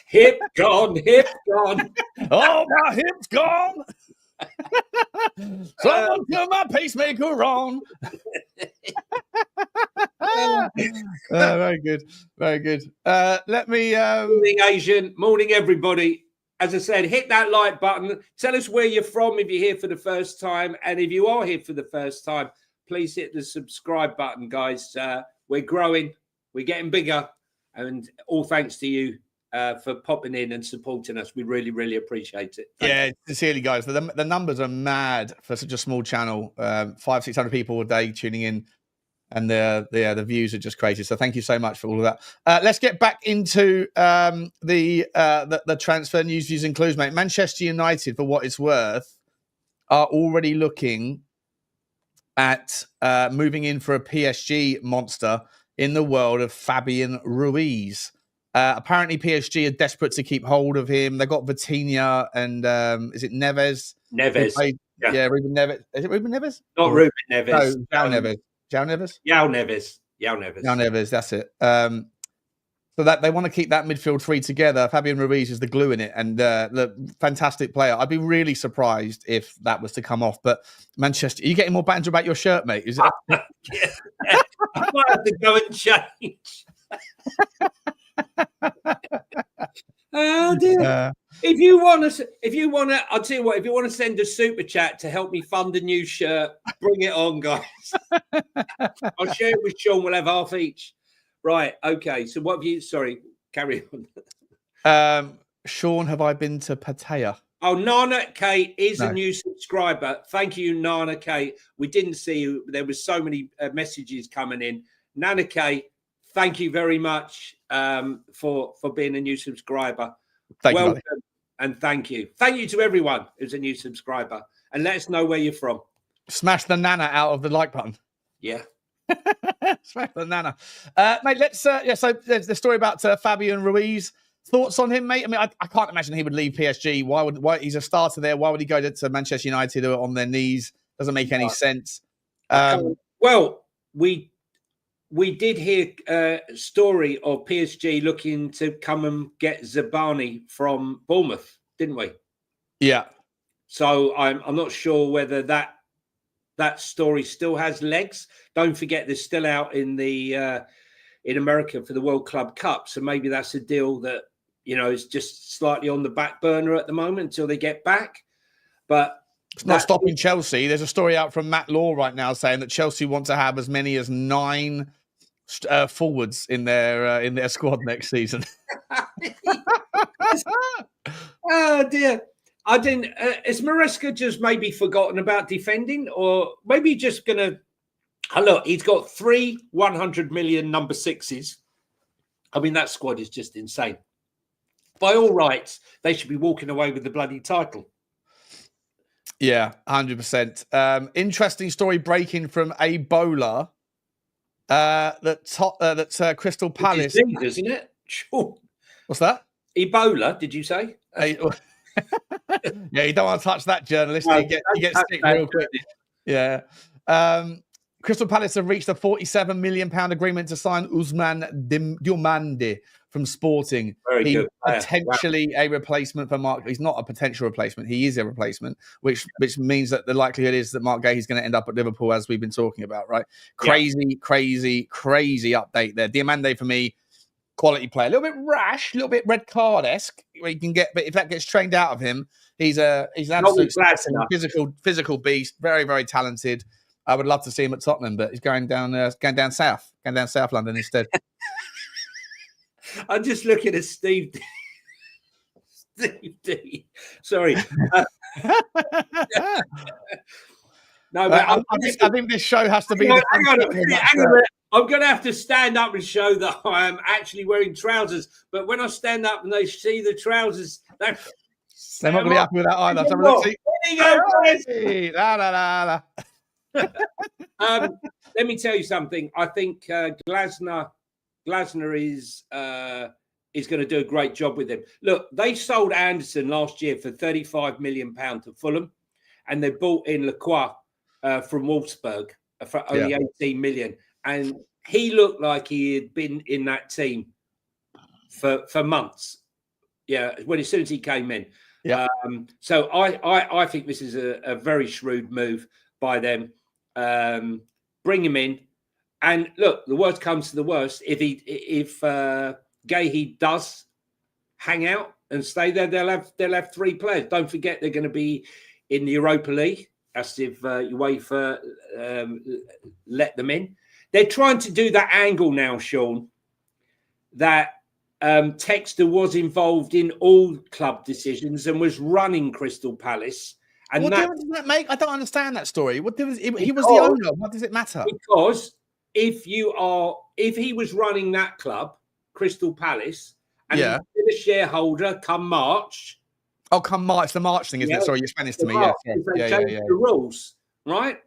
Hip gone. Oh, my hip's gone. Someone turn my pacemaker on. Very good. Let me. Morning, Asian. Morning, everybody. As I said, hit that like button. Tell us where you're from if you're here for the first time. And if you are here for the first time, please hit the subscribe button, guys. We're growing. We're getting bigger. And all thanks to you for popping in and supporting us. We really, really appreciate it. Thank you. Sincerely, guys. The numbers are mad for such a small channel. 500-600 people a day tuning in. And the views are just crazy. So thank you so much for all of that. Let's get back into the transfer news, views, and clues, mate. Manchester United, for what it's worth, are already looking at moving in for a PSG monster in the world of Fabian Ruiz. Apparently, PSG are desperate to keep hold of him. They've got Vitinha and is it Neves? Neves. Yeah, Ruben Neves. Is it Ruben Neves? Not Ruben Neves. No, João Neves. João Neves? João Neves, that's it. So that they want to keep that midfield three together. Fabian Ruiz is the glue in it, and the fantastic player. I'd be really surprised if that was to come off. But Manchester, are you getting more banter about your shirt, mate? Is it? Yeah. I might have to go and change. Oh dear. If you want to, I'll tell you what. If you want to send a super chat to help me fund a new shirt, bring it on, guys. I'll share it with Sean. We'll have half each. Right. Okay. So what have you? Sorry. Carry on. Sean, have I been to Pattaya? Oh, Nana K is a new subscriber. Thank you, Nana K. We didn't see you. There was so many messages coming in. Nana K, thank you very much for being a new subscriber. Welcome and thank you. Thank you to everyone who's a new subscriber. And let us know where you're from. Smash the Nana out of the like button. Yeah. Smash the Nana. Mate, let's... so there's the story about Fabian Ruiz. Thoughts on him, mate? I mean, I can't imagine he would leave PSG. Why he's a starter there. Why would he go to Manchester United on their knees? Doesn't make any sense. Well, we did hear a story of PSG looking to come and get Zabani from Bournemouth, didn't we? Yeah. So I'm not sure whether that story still has legs. Don't forget, they're still out in America for the World Club Cup. So maybe that's a deal that, is just slightly on the back burner at the moment until they get back. But it's not stopping Chelsea. There's a story out from Matt Law right now saying that Chelsea want to have as many as 9 forwards in their squad next season. Oh dear. I didn't. Is Maresca just maybe forgotten about defending, or maybe just gonna? Look, he's got 3 100 million number 6s. I mean, that squad is just insane. By all rights, they should be walking away with the bloody title. Yeah, 100%. Interesting story breaking from Ebola. That Crystal Palace, isn't it? Sure. What's that? Ebola? Did you say? Yeah, you don't want to touch that journalist. No, you get sick real quick. Yeah. Crystal Palace have reached a £47 million agreement to sign Ousmane Diomande from Sporting. Very He's good player. potentially a replacement for Mark. He's not a potential replacement. He is a replacement, which means that the likelihood is that Mark Gahey's going to end up at Liverpool, as we've been talking about, right? Crazy update there. Diomande, for me, quality player. A little bit rash, a little bit red card-esque, where you can get, but if that gets trained out of him, he's an absolute physical beast, very, very talented. I would love to see him at Tottenham, but he's going down South London instead. I'm just looking at Steve D. Sorry. No, but I think this show has to be. Hang on. I'm going to have to stand up and show that I am actually wearing trousers. But when I stand up and they see the trousers, they're not going to be happy with that either. Let's have a look. There you go, let me tell you something. I think Glasner is going to do a great job with him. Look, they sold Anderson last year for £35 million to Fulham, and they bought in Lacroix from Wolfsburg for only 18 million. And he looked like he had been in that team for months. Yeah, as soon as he came in. Yeah. So I think this is a very shrewd move by them. Bring him in, and look, the worst comes to the worst. If Gahey does hang out and stay there, they'll have three players. Don't forget they're going to be in the Europa League. As if UEFA let them in. They're trying to do that angle now, Sean, that Textor was involved in all club decisions and was running Crystal Palace. And what difference does that make? I don't understand that story. What difference? He was the owner. What does it matter? Because if he was running that club, Crystal Palace, and he's a shareholder come March. Oh, come March, the March thing, isn't it? Sorry, you explained this to me. They changed the rules, right?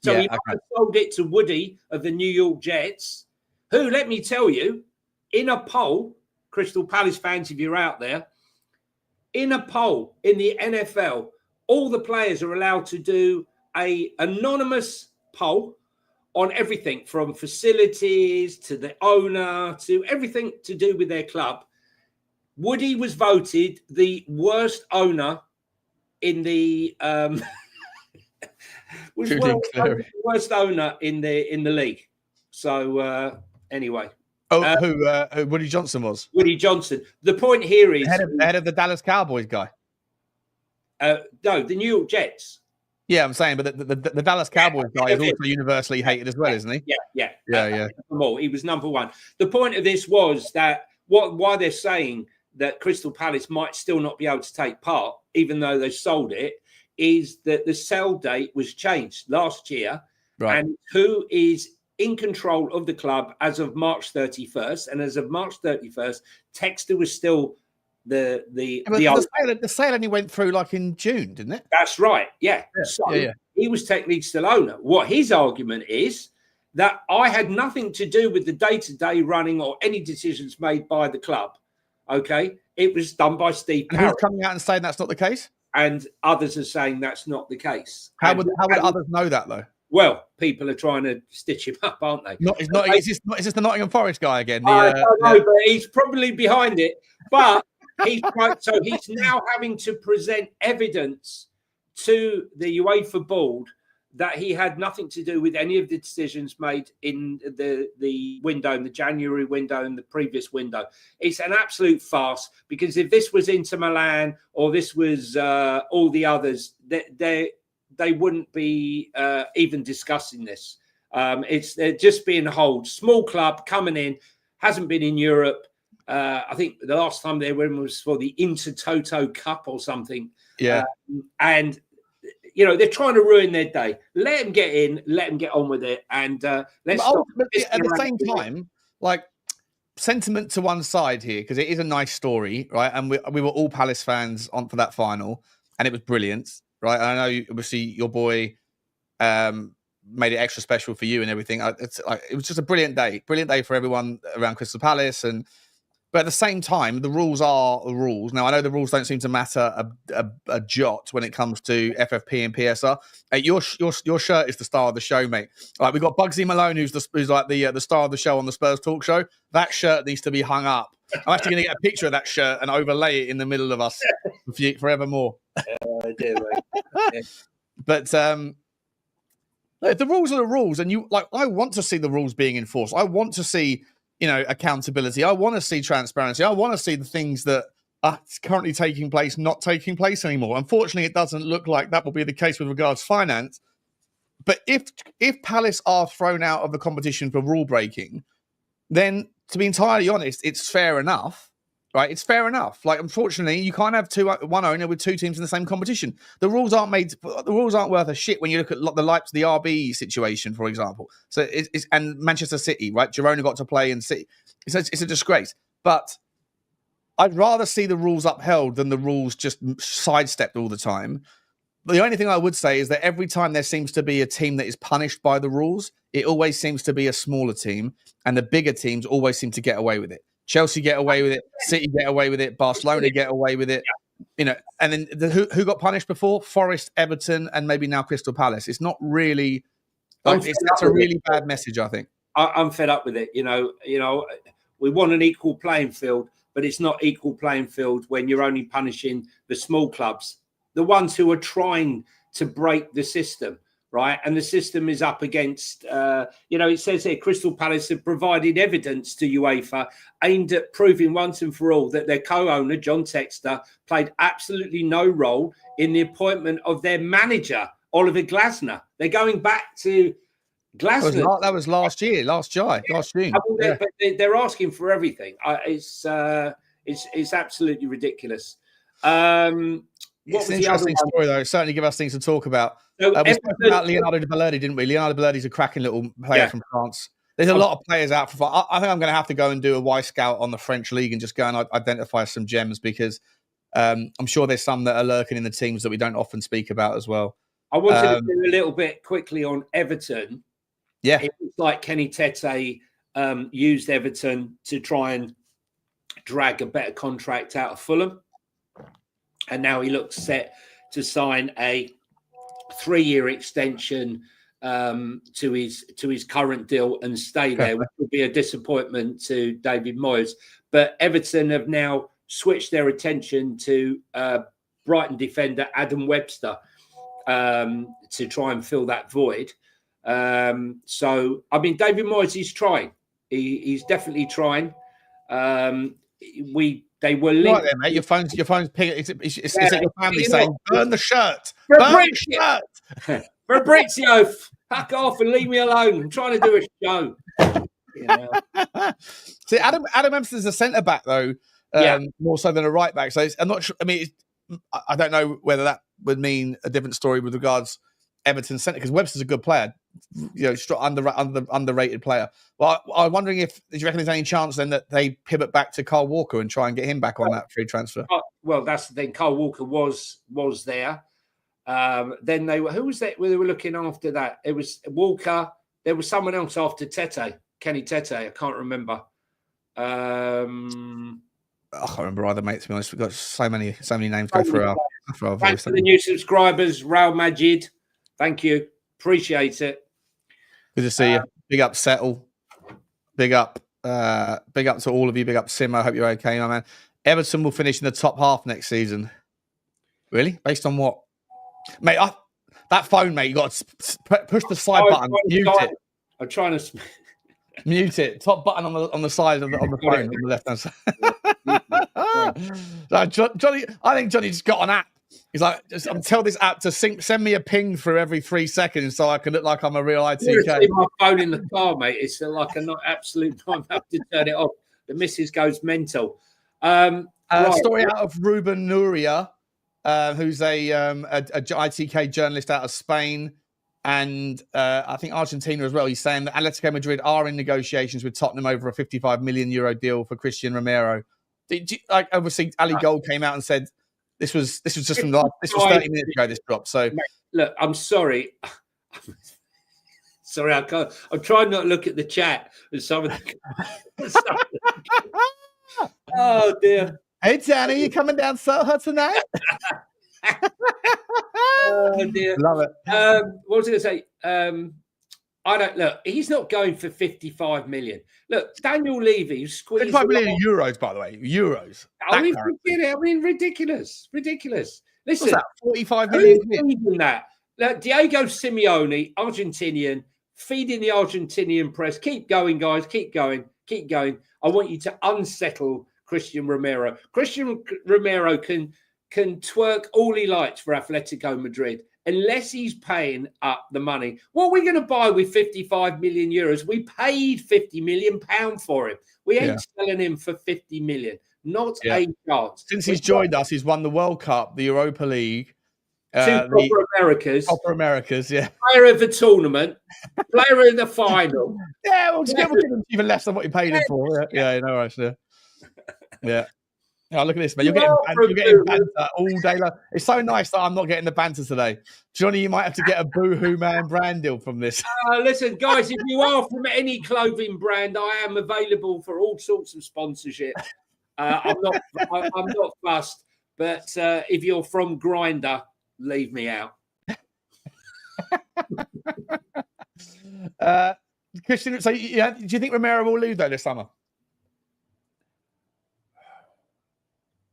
So he sold it to Woody of the New York Jets, who, let me tell you, in a poll, Crystal Palace fans, if you're out there, in a poll in the NFL, all the players are allowed to do an anonymous poll on everything from facilities to the owner to everything to do with their club. Woody was voted the worst owner in the worst owner in the league. So anyway, who Woody Johnson was? Woody Johnson. The point here is head of the Dallas Cowboys guy. No, the New York Jets. Yeah, I'm saying, but the Dallas Cowboys guy is also universally hated as well, isn't he? Yeah. He was number one. The point of this was that why they're saying that Crystal Palace might still not be able to take part, even though they sold it, is that the sell date was changed last year. Right. And who is in control of the club as of March 31st? And as of March 31st, Textor was still the sale only went through like in June, didn't it? That's right. Yeah. He was technically still owner. What his argument is that I had nothing to do with the day-to-day running or any decisions made by the club. Okay, it was done by Steve Parrott. Who's coming out and saying that's not the case? And others are saying that's not the case. How would others know that though? Well, people are trying to stitch him up, aren't they? Is this the Nottingham Forest guy again? I don't know, but he's probably behind it. But he's now having to present evidence to the UEFA board that he had nothing to do with any of the decisions made in the window, in the January window, and the previous window. It's an absolute farce, because if this was Inter Milan or this was all the others, they wouldn't be even discussing this. They're just being hold. Small club coming in, hasn't been in Europe. I think the last time they were in was for the Intertoto Cup or something. Yeah. And they're trying to ruin their day. Let them get in, let them get on with it, and let's stop. At the same time, like, sentiment to one side here, because it is a nice story, right? And we were all Palace fans on for that final, and it was brilliant, right? And I know obviously your boy made it extra special for you and everything. It was just a brilliant day for everyone around Crystal Palace, but But at the same time, the rules are the rules. Now, I know the rules don't seem to matter a jot when it comes to FFP and PSR. Your shirt is the star of the show, mate. All right, we've got Bugsy Malone, who's like the star of the show on the Spurs Talk Show. That shirt needs to be hung up. I'm actually going to get a picture of that shirt and overlay it in the middle of us forevermore. I do, mate. But the rules are the rules, and I want to see the rules being enforced. I want to see, accountability. I want to see transparency. I want to see the things that are currently taking place not taking place anymore. Unfortunately, it doesn't look like that will be the case with regards to finance. But if Palace are thrown out of the competition for rule breaking, then to be entirely honest, it's fair enough. Right, it's fair enough. Like, unfortunately, you can't have one owner with two teams in the same competition. The rules aren't worth a shit when you look at the likes of the RB situation, for example. So and Manchester City, right? Girona got to play in City. It's a disgrace. But I'd rather see the rules upheld than the rules just sidestepped all the time. The only thing I would say is that every time there seems to be a team that is punished by the rules, it always seems to be a smaller team, and the bigger teams always seem to get away with it. Chelsea get away with it. City get away with it. Barcelona get away with it. And then who got punished before? Forest, Everton, and maybe now Crystal Palace. It's not really. That's a really bad message, I think. I'm fed up with it. We want an equal playing field, but it's not equal playing field when you're only punishing the small clubs, the ones who are trying to break the system. Right. And the system is up against, it says here, Crystal Palace have provided evidence to UEFA aimed at proving once and for all that their co-owner, John Textor, played absolutely no role in the appointment of their manager, Oliver Glasner. They're going back to Glasner. That was last June. But they're asking for everything. It's absolutely ridiculous. It's an interesting story, though. It certainly gives us things to talk about. We spoke about Leonardo de Balerdi, didn't we? Leonardo de Balerdi's a cracking little player from France. There's a lot of players out for. I think I'm going to have to go and do a Y Scout on the French league and just go and identify some gems, because I'm sure there's some that are lurking in the teams that we don't often speak about as well. I wanted to do a little bit quickly on Everton. Yeah, it looks like Kenny Tete used Everton to try and drag a better contract out of Fulham, and now he looks set to sign a 3-year extension to his current deal and stay there, which would be a disappointment to David Moyes. But Everton have now switched their attention to Brighton defender Adam Webster to try and fill that void. So, I mean, David Moyes is trying. He's definitely trying. They were linked. Right there, mate. Your phone's pinging. It's like your family saying, "Burn the shirt." Fabrizio, fuck off and leave me alone. I'm trying to do a show. See, Adam Webster's a centre back, though, more so than a right back. So I'm not sure. I mean, I don't know whether that would mean a different story with regards Everton centre, because Webster's a good player, underrated player. Well, I'm wondering do you reckon there's any chance then that they pivot back to Kyle Walker and try and get him back on that free transfer? Well, that's the thing. Kyle Walker was there. Then who was that? They were looking after that. It was Walker. There was someone else after Tete, Kenny Tete. I can't remember. I can't remember either, mate. To be honest, we've got so many names go through our voice. Thanks for the new subscribers, Raul Majid. Thank you. Appreciate it. Good to see you. Big up, Settle. Big up to all of you. Big up, Sim. I hope you're okay, my man. Everton will finish in the top half next season. Really? Based on what? Mate, that phone, mate, you got to push the side button. Mute it. I'm trying to... Mute it. Top button on the side of the phone, on the left-hand side. Johnny, I think Johnny just got an app. He's like, tell this app to send me a ping through every 3 seconds so I can look like I'm a real ITK. See my phone in the car, mate. It's like an absolute time. I have to turn it off. The missus goes mental. Story out of Ruben Nuria, who's a ITK journalist out of Spain and I think Argentina as well. He's saying that Atletico Madrid are in negotiations with Tottenham over a €55 million deal for Christian Romero. Obviously, Ali Gold came out and said this was just from this was 30 minutes ago. This dropped. So look, I'm sorry. Sorry, I can't. I'm trying not to look at the chat with some of the. Oh dear. Hey, Danny, you coming down Soho tonight? Oh dear. Love it. What was I going to say? I don't look. He's not going for 55 million. Look, Daniel Levy who squeezed 55 million euros, by the way. Euros. I mean, ridiculous. Listen, What's that? 45 million. who's feeding that? Look, Diego Simeone, Argentinian, feeding the Argentinian press. Keep going, guys. Keep going. I want you to unsettle Christian Romero. Christian Romero can twerk all he likes for Atletico Madrid. Unless he's paying up the money. What are we going to buy with 55 million euros? We paid 50 million pounds for him. We ain't selling him for 50 million. Not a chance. Since he's joined us, he's won the World Cup, the Europa League. Two Copa Americas. Copa Americas, yeah. Player of the tournament. Player in the final. Yeah, we'll give him even less than what you paid him for. Yeah, no worries. Yeah. Oh, look at this, man. You're getting banter all day long. It's so nice that I'm not getting the banter today. Johnny, you might have to get a Boohoo Man brand deal from this. Listen, guys, if you are from any clothing brand, I am available for all sorts of sponsorship. I'm not fussed, but if you're from Grindr, leave me out. Christian, so do you think Romero will leave though this summer?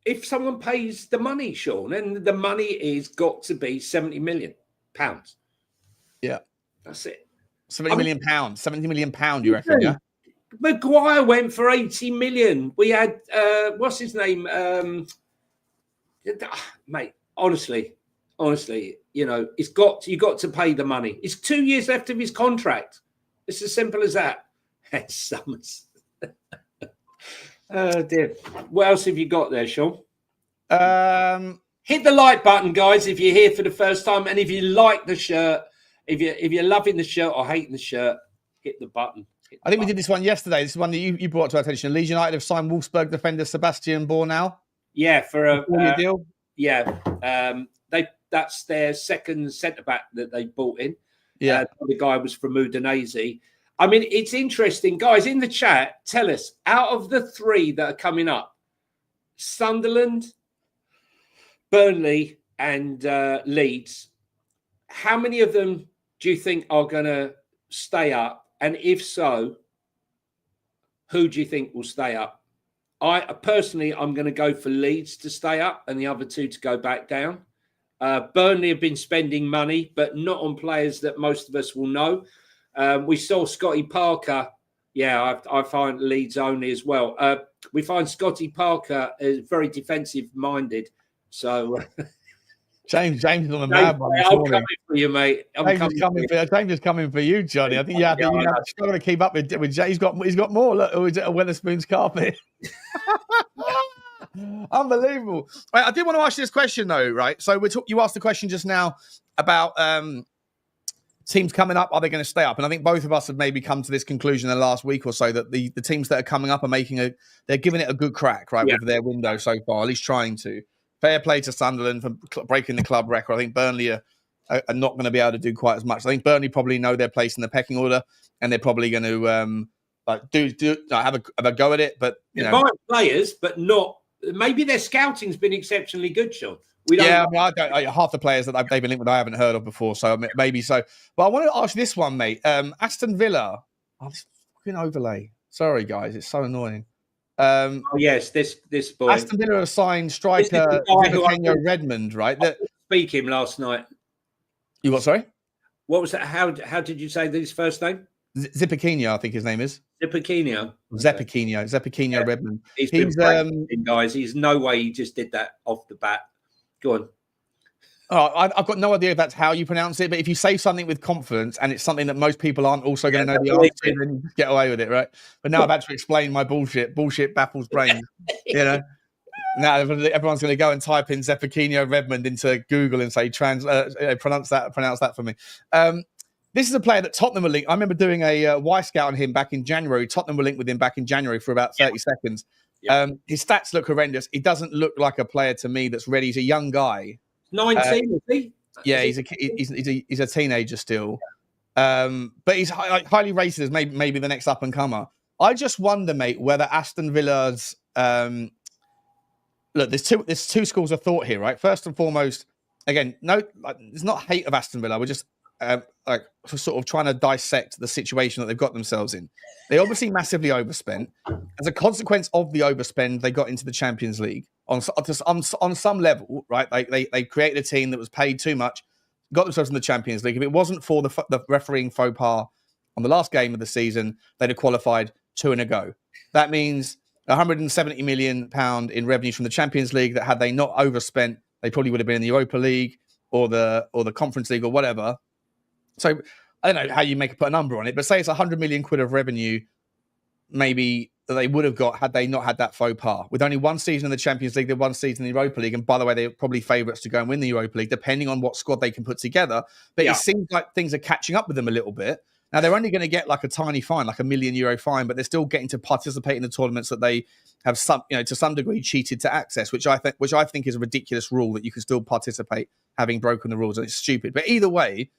If someone pays the money, Sean, and the money is got to be 70 million pounds. Yeah. That's it. 70 million pounds. 70 million pounds, you reckon, yeah? Maguire went for 80 million. We had what's his name? Mate, honestly, you know, you got to pay the money. It's 2 years left of his contract. It's as simple as that. That's Summers. Oh dear. What else have you got there, Sean? Hit the like button, guys, if you're here for the first time, and if you like the shirt, if you're loving the shirt or hating the shirt, hit the button. I think we did this one yesterday. This is one that you brought to our attention. Leeds United have signed Wolfsburg defender Sebastian Bornau. Yeah, for a 4-year deal. Yeah, that's their second centre back that they bought in. Yeah, the guy was from Udinese. I mean, it's interesting, guys. In the chat, tell us out of the three that are coming up, Sunderland, Burnley, and Leeds. How many of them do you think are going to stay up? And if so, who do you think will stay up? I'm going to go for Leeds to stay up and the other two to go back down. Burnley have been spending money, but not on players that most of us will know. We saw Scotty Parker. Yeah, I find Leeds only as well. We find Scotty Parker is very defensive minded. So James is on the mad one. I'm coming for you, mate. James is coming for you, Johnny. I think you're going to keep up with James. He's got more. Look, Wetherspoon's carpet. Unbelievable. I did want to ask you this question though, right? So you asked the question just now about teams coming up. Are they going to stay up? And I think both of us have maybe come to this conclusion in the last week or so that the teams that are coming up are they're giving it a good crack, right, with their window so far, at least trying to. Fair play to Sunderland for breaking the club record. I think Burnley are not going to be able to do quite as much. I think Burnley probably know their place in the pecking order, and they're probably going to have a go at it. But you know, players, but not. Maybe their scouting's been exceptionally good, Sean. Half the players that they've been linked with, I haven't heard of before, so maybe so. But I want to ask this one, mate. Aston Villa. Oh, this fucking overlay. Sorry, guys, it's so annoying. Yes, this boy. Aston Villa have signed striker Daniel Redmond, right? Speak him last night. You what? Sorry. What was that? How did you say his first name? Zipaquinho, I think his name is. Zipaquinho. Zepaquinho Redmond. He's been guys. He's no way he just did that off the bat. Go on. Oh, I've got no idea if that's how you pronounce it, but if you say something with confidence and it's something that most people aren't also going to know the answer, then you get away with it, right? But now I've had to explain my bullshit. Bullshit baffles brains, you know? Now everyone's going to go and type in Zepaquinho Redmond into Google and say, pronounce that for me. This is a player that Tottenham were linked. I remember doing a Y-Scout on him back in January. Tottenham were linked with him back in January for about 30 seconds. Yeah. His stats look horrendous. He doesn't look like a player to me that's ready. He's a young guy. 19, is he? Yeah, he's a teenager still. But he's highly rated as maybe the next up-and-comer. I just wonder, mate, whether Aston Villa's look, there's two schools of thought here, right? First and foremost, again, it's not hate of Aston Villa. We're just sort of trying to dissect the situation that they've got themselves in. They obviously massively overspent. As a consequence of the overspend, they got into the Champions League on some level, right? They created a team that was paid too much, got themselves in the Champions League. If it wasn't for the refereeing faux pas on the last game of the season, they'd have qualified 2 in a go. That means £170 million in revenue from the Champions League that had they not overspent, they probably would have been in the Europa League or the Conference League or whatever. So I don't know how you put a number on it, but say it's 100 million quid of revenue, maybe that they would have got had they not had that faux pas. With only one season in the Champions League, one season in the Europa League, and by the way, they're probably favourites to go and win the Europa League, depending on what squad they can put together. But It seems like things are catching up with them a little bit. Now, they're only going to get like a tiny fine, like €1 million fine, but they're still getting to participate in the tournaments that they have to some degree cheated to access, which I think is a ridiculous rule that you can still participate having broken the rules, and it's stupid. But either way,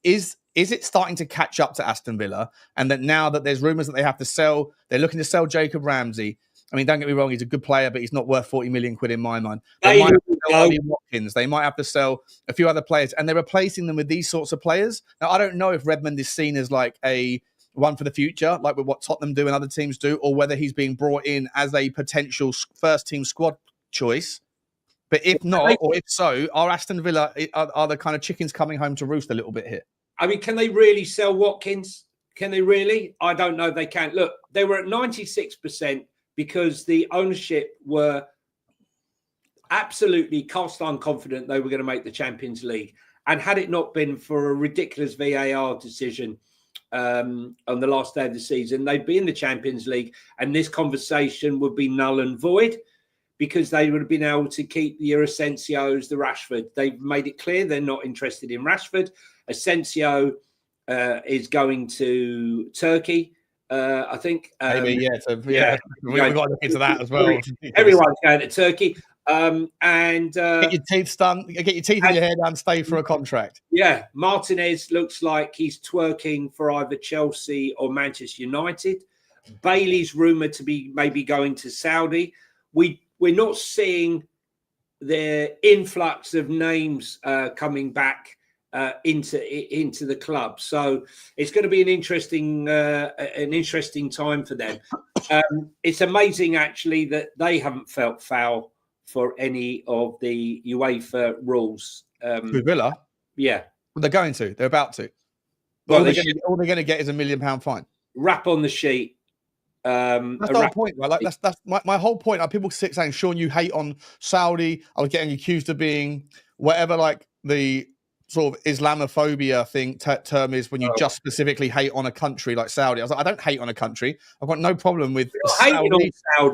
is it starting to catch up to Aston Villa? And that now that there's rumours that they have to sell, they're looking to sell Jacob Ramsey. I mean, don't get me wrong, he's a good player, but he's not worth 40 million quid in my mind. They might have to sell Ollie Watkins. They might have to sell a few other players, and they're replacing them with these sorts of players. Now, I don't know if Redmond is seen as like a one for the future, like with what Tottenham do and other teams do, or whether he's being brought in as a potential first-team squad choice. But if not, or if so, are Aston Villa, are the kind of chickens coming home to roost a little bit here? I mean, can they really sell Watkins? Can they really? I don't know if they can. Look, they were at 96%. Because the ownership were absolutely cast iron confident they were going to make the Champions League. And had it not been for a ridiculous VAR decision on the last day of the season, they'd be in the Champions League, and this conversation would be null and void because they would have been able to keep the Asensios, the Rashford. They've made it clear they're not interested in Rashford. Asensio is going to Turkey. I think maybe we've got to look into that as well. Everyone's going to Turkey, and get your teeth done, get your teeth in your hair done, stay for a contract. Yeah, Martinez looks like he's twerking for either Chelsea or Manchester United. Bailey's rumoured to be maybe going to Saudi. We're not seeing the influx of names coming back into the club, so it's going to be an interesting time for them. It's amazing actually that they haven't felt foul for any of the UEFA rules. With Villa, yeah, well, they're going to. They're about to. Well, all they're going to get is £1 million fine. Rap on the sheet. That's the whole point, right? Like that's my whole point. Like, people sit saying, Sean, you hate on Saudi. I was getting accused of being whatever, like the sort of Islamophobia term is when you just specifically hate on a country like Saudi. I was like, I don't hate on a country. I've got no problem with Saudi. I've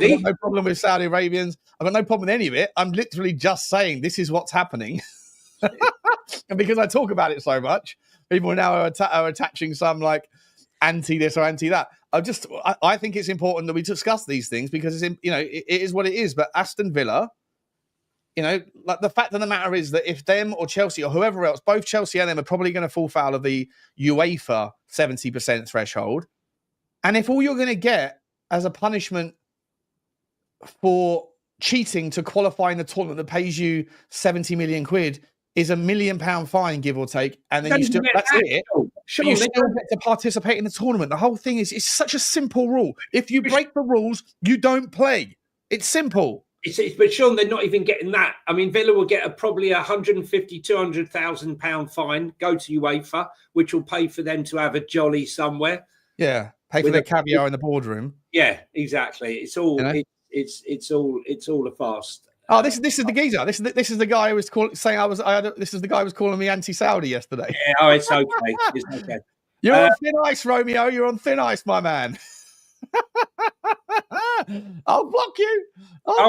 got no problem with Saudi Arabians. I've got no problem with any of it. I'm literally just saying this is what's happening. And because I talk about it so much, people now are attaching some like anti this or anti that. I think it's important that we discuss these things because it is what it is. But Aston Villa, like the fact of the matter is that if them or Chelsea or whoever else, both Chelsea and them are probably going to fall foul of the UEFA 70% threshold. And if all you're going to get as a punishment for cheating to qualify in the tournament that pays you 70 million quid is £1 million fine, give or take, and then that's it. Sure, you still get to participate in the tournament. The whole thing is, it's such a simple rule. If you break the rules, you don't play. It's simple. But Sean, they're not even getting that. I mean, Villa will get probably £150,000, £200,000 fine, go to UEFA, which will pay for them to have a jolly somewhere. Yeah, pay for their caviar in the boardroom. Yeah, exactly. It's all it's all a fast. Oh, this is the geezer. This is the guy who was this is the guy who was calling me anti-Saudi yesterday. Yeah, oh, it's okay. It's okay. You're on thin ice, Romeo. You're on thin ice, my man. I'll block you.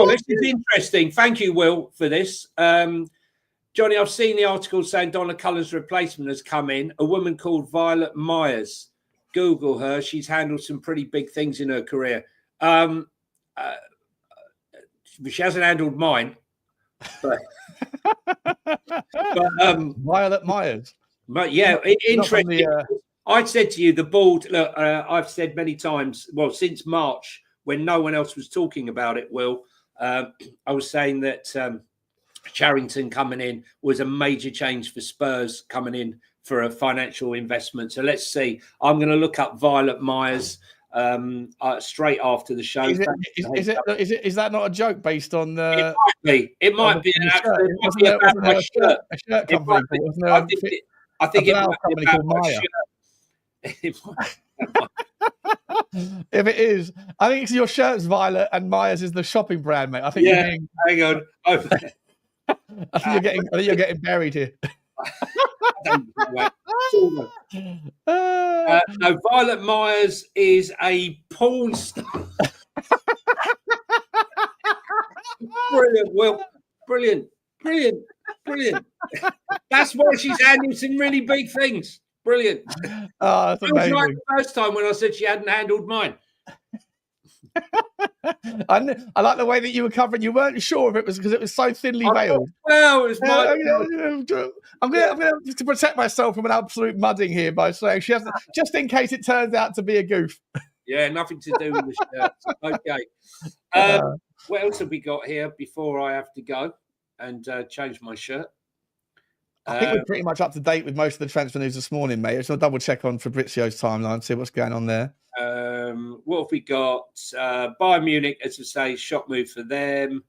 This is interesting. Thank you, Will, for this. Johnny, I've seen the article saying Donna Cullen's replacement has come in. A woman called Violet Myers. Google her. She's handled some pretty big things in her career. She hasn't handled mine. But Violet Myers. But yeah, interesting. I'd said to you, the board, look, I've said many times, well, since March, when no one else was talking about it, Will, I was saying that Charrington coming in was a major change for Spurs coming in for a financial investment. So let's see. I'm going to look up Violet Myers straight after the show. Is that not a joke based on the? It might be about my shirt. A shirt company. I think it might be about my shirt. If it is, I think it's your shirt's Violet and Myers is the shopping brand, mate. I think hang on. I think you're getting buried here. No, Violet Myers is a porn star. Brilliant, Will. Brilliant. That's why she's handled some really big things. Brilliant. Oh, that's amazing. Like the first time when I said she hadn't handled mine. I like the way that you were covering. You weren't sure if it was because it was so thinly veiled. Well, it was my. I'm going to have to protect myself from an absolute mudding here by saying she hasn't, just in case it turns out to be a goof. Yeah, nothing to do with the shirt. Okay. What else have we got here before I have to go and change my shirt? I think we're pretty much up to date with most of the transfer news this morning, mate. So I'll double check on Fabrizio's timeline, see what's going on there. What have we got? Bayern Munich, as I say, shock move for them.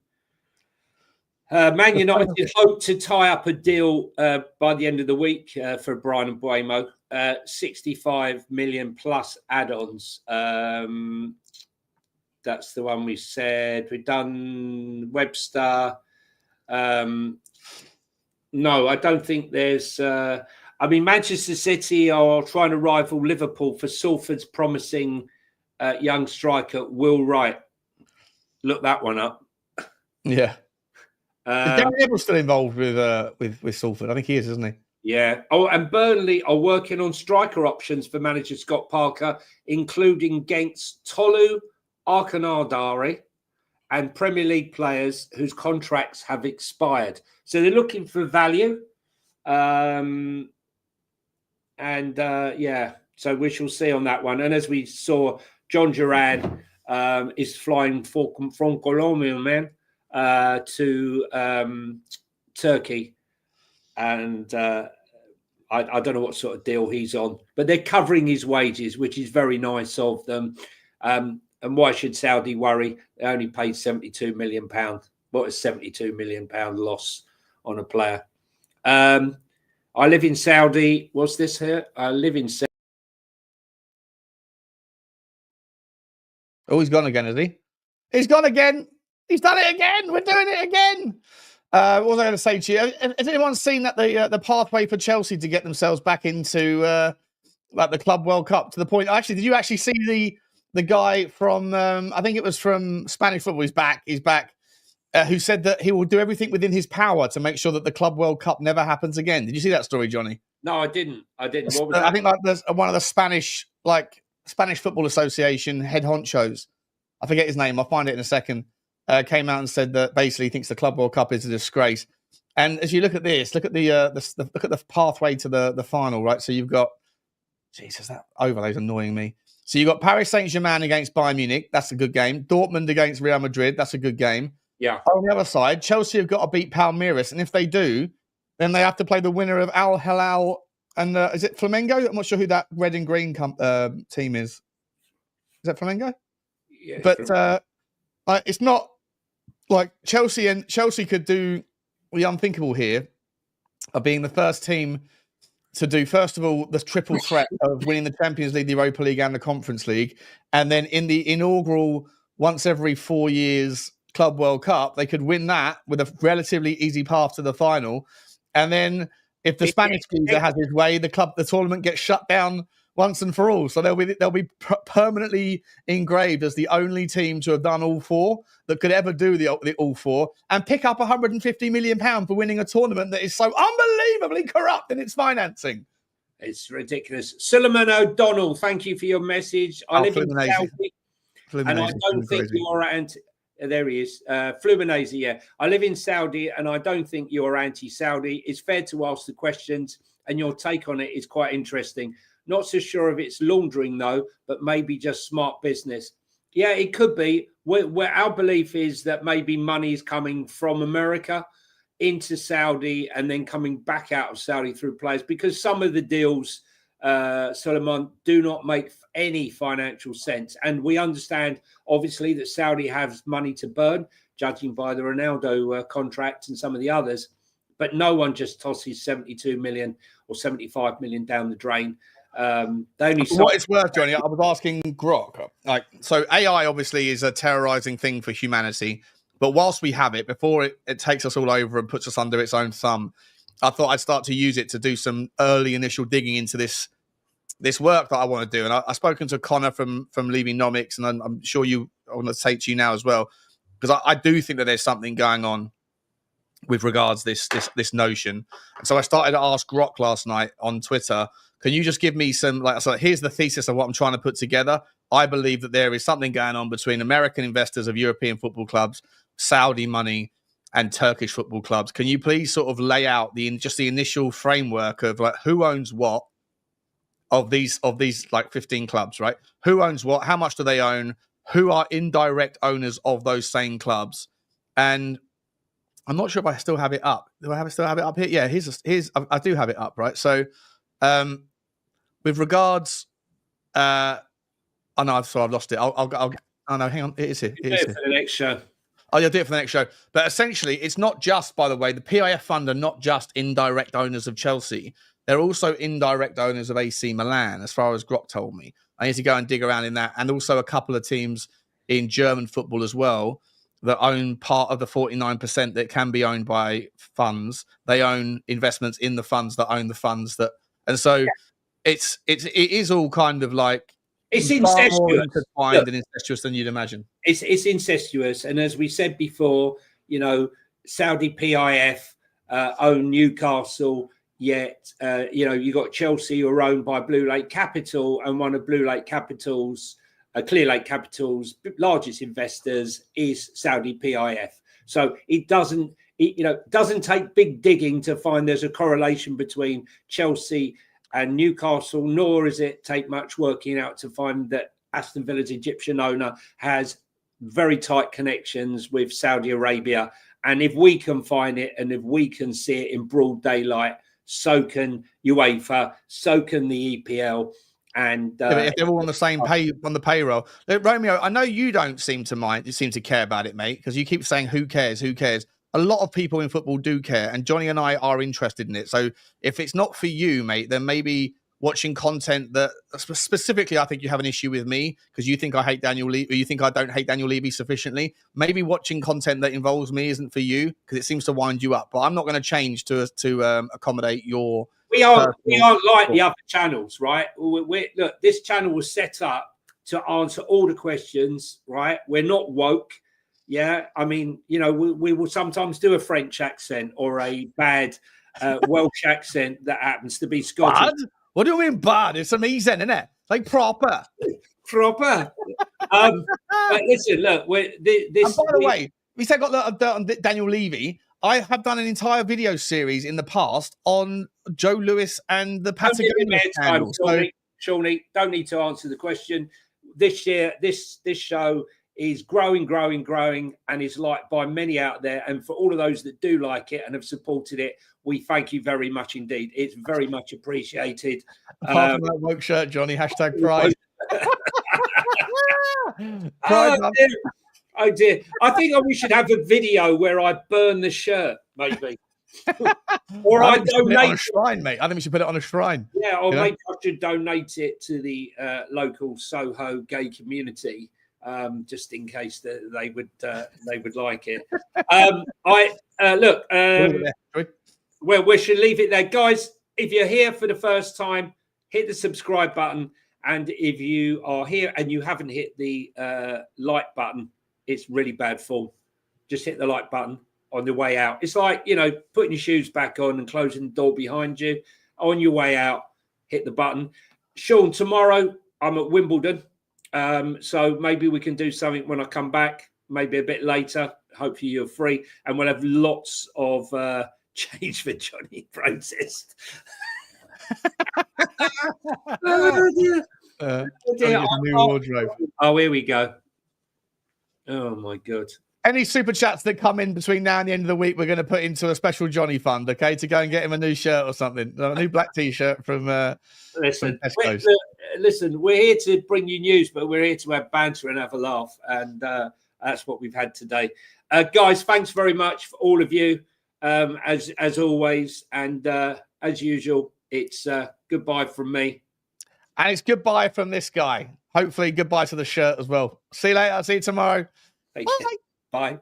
Man United hope to tie up a deal by the end of the week for Brian Mbeumo. 65 million plus add-ons. That's the one we said. We've done Webster. No, I don't think there's... Manchester City are trying to rival Liverpool for Salford's promising young striker, Will Wright. Look that one up. Yeah. Is Gary Neville still involved with Salford? I think he is, isn't he? Yeah. Oh, and Burnley are working on striker options for manager Scott Parker, including against Tolu Arkanardari and Premier League players whose contracts have expired. So they're looking for value. So we shall see on that one. And as we saw, John Duran is flying from Colombia, man, to Turkey. And I don't know what sort of deal he's on, but they're covering his wages, which is very nice of them. And why should Saudi worry? They only paid £72 million. What is £72 million loss on a player? I live in Saudi. What's this here? I live in Saudi. Oh, he's gone again, is he? He's gone again. He's done it again. We're doing it again. What was I going to say to you? Has anyone seen that the pathway for Chelsea to get themselves back into like the Club World Cup to the point? Actually, did you actually see the guy from I think it was from Spanish football? He's back. Who said that he will do everything within his power to make sure that the Club World Cup never happens again? Did you see that story, Johnny? No, I didn't. What was I think there's one of the Spanish Football Association head honchos. I forget his name. I'll find it in a second. Came out and said that basically he thinks the Club World Cup is a disgrace. And as you look at this, look at the pathway to the final, right? So you've got, Jesus, that overlay's annoying me. So you've got Paris Saint-Germain against Bayern Munich. That's a good game. Dortmund against Real Madrid. That's a good game. Yeah. On the other side, Chelsea have got to beat Palmeiras, and if they do, then they have to play the winner of Al Hilal and is it Flamengo? I'm not sure who that red and green team is. Is that Flamengo? Yeah. But it's not like Chelsea could do the unthinkable here of being the first team to do, first of all, the triple threat of winning the Champions League, the Europa League, and the Conference League, and then in the inaugural once every 4 years Club World Cup, they could win that with a relatively easy path to the final. And then if the Spanish geezer has his way, the tournament gets shut down once and for all. So they'll be permanently engraved as the only team to have done all four that could ever do the all four and pick up £150 million for winning a tournament that is so unbelievably corrupt in its financing. It's ridiculous. Suleiman O'Donnell, thank you for your message. I live in Saudi, and I don't think you're anti. There he is. Fluminense, yeah. I live in Saudi, and I don't think you're anti-Saudi. It's fair to ask the questions, and your take on it is quite interesting. Not so sure if it's laundering, though, but maybe just smart business. Yeah, it could be. Where our belief is that maybe money is coming from America into Saudi and then coming back out of Saudi through players, because some of the deals, Suleiman, do not make any financial sense. And we understand, obviously, that Saudi has money to burn, judging by the Ronaldo contract and some of the others. But no one just tosses 72 million or 75 million down the drain. They only what it's worth, Johnny, I was asking Grok. Like, so AI obviously is a terrorizing thing for humanity, but whilst we have it, before it takes us all over and puts us under its own thumb, I thought I'd start to use it to do some early initial digging into this work that I want to do. And I've spoken to Connor from Leaving-Nomics, and I'm sure I want to say to you now as well, because I do think that there's something going on with regards this notion. And so I started to ask Grok last night on Twitter, can you just give me some, so here's the thesis of what I'm trying to put together. I believe that there is something going on between American investors of European football clubs, Saudi money, and Turkish football clubs. Can you please sort of lay out the initial framework of like who owns what of these like 15 clubs, right? Who owns what? How much do they own? Who are indirect owners of those same clubs? And I'm not sure if I still have it up. Do I still have it up here? Yeah, here's I do have it up, right? So, with regards, oh no, I've lost it. I'll oh no, hang on, it is here. It is here. For the next show. Oh, you'll do it for the next show. But essentially, it's not just, by the way, the PIF fund are not just indirect owners of Chelsea. They're also indirect owners of AC Milan, as far as Grok told me. I need to go and dig around in that, and also a couple of teams in German football as well that own part of the 49% that can be owned by funds. They own investments in the funds that own the funds that, and so it is all kind of like it's incestuous, more intertwined and incestuous than you'd imagine. It's incestuous, and as we said before, Saudi PIF own Newcastle. Yet, you got Chelsea, who are owned by Blue Lake Capital, and one of Blue Lake Capital's, Clear Lake Capital's largest investors is Saudi PIF. So it doesn't take big digging to find there's a correlation between Chelsea and Newcastle, nor is it take much working out to find that Aston Villa's Egyptian owner has very tight connections with Saudi Arabia. And if we can find it, and if we can see it in broad daylight, so can UEFA, so can the EPL. And if they're all on the same on the payroll. Look, Romeo, I know you don't seem to mind. You seem to care about it, mate, because you keep saying, who cares? Who cares? A lot of people in football do care, and Johnny and I are interested in it. So if it's not for you, mate, then maybe watching content that specifically, I think you have an issue with me because you think I hate Daniel Levy, or you think I don't hate Daniel Levy sufficiently. Maybe watching content that involves me isn't for you because it seems to wind you up. But I'm not going to change to accommodate your. We aren't like the other channels, right? Look, this channel was set up to answer all the questions, right? We're not woke. Yeah, I mean, we will sometimes do a French accent or a bad Welsh accent that happens to be Scottish. Bad? What do you mean bad? It's amazing, isn't it? Like proper. But listen, look, this. And by the way, we said got the dirt on Daniel Levy. I have done an entire video series in the past on Joe Lewis and the Patagonia scandal. Shawnee, don't need to answer the question. This year, this show is growing, and is liked by many out there. And for all of those that do like it and have supported it, we thank you very much indeed. It's very much appreciated. Apart from that woke shirt, Johnny, hashtag pride. Oh dear. I think we should have a video where I burn the shirt, maybe. Or I donate it on a shrine, mate. I think we should put it on a shrine. Yeah, or maybe I should donate it to the local Soho gay community. Just in case that they would like it. Well, we should leave it there, guys. If you're here for the first time, hit the subscribe button, and if you are here and you haven't hit the like button, it's really bad form. Just hit the like button on the way out. It's like putting your shoes back on and closing the door behind you. On your way out, hit the button. Sean, tomorrow I'm at Wimbledon. So maybe we can do something when I come back, maybe a bit later. Hopefully you're free, and we'll have lots of change for Johnny Protest. New wardrobe. Oh, here we go. Oh my God. Any super chats that come in between now and the end of the week, we're going to put into a special Johnny fund, okay, to go and get him a new shirt or something, a new black T-shirt from Tesco's. Listen, we're here to bring you news, but we're here to have banter and have a laugh, and that's what we've had today. Guys, thanks very much for all of you, as always, and as usual, it's goodbye from me. And it's goodbye from this guy. Hopefully goodbye to the shirt as well. See you later. I'll see you tomorrow. Bye.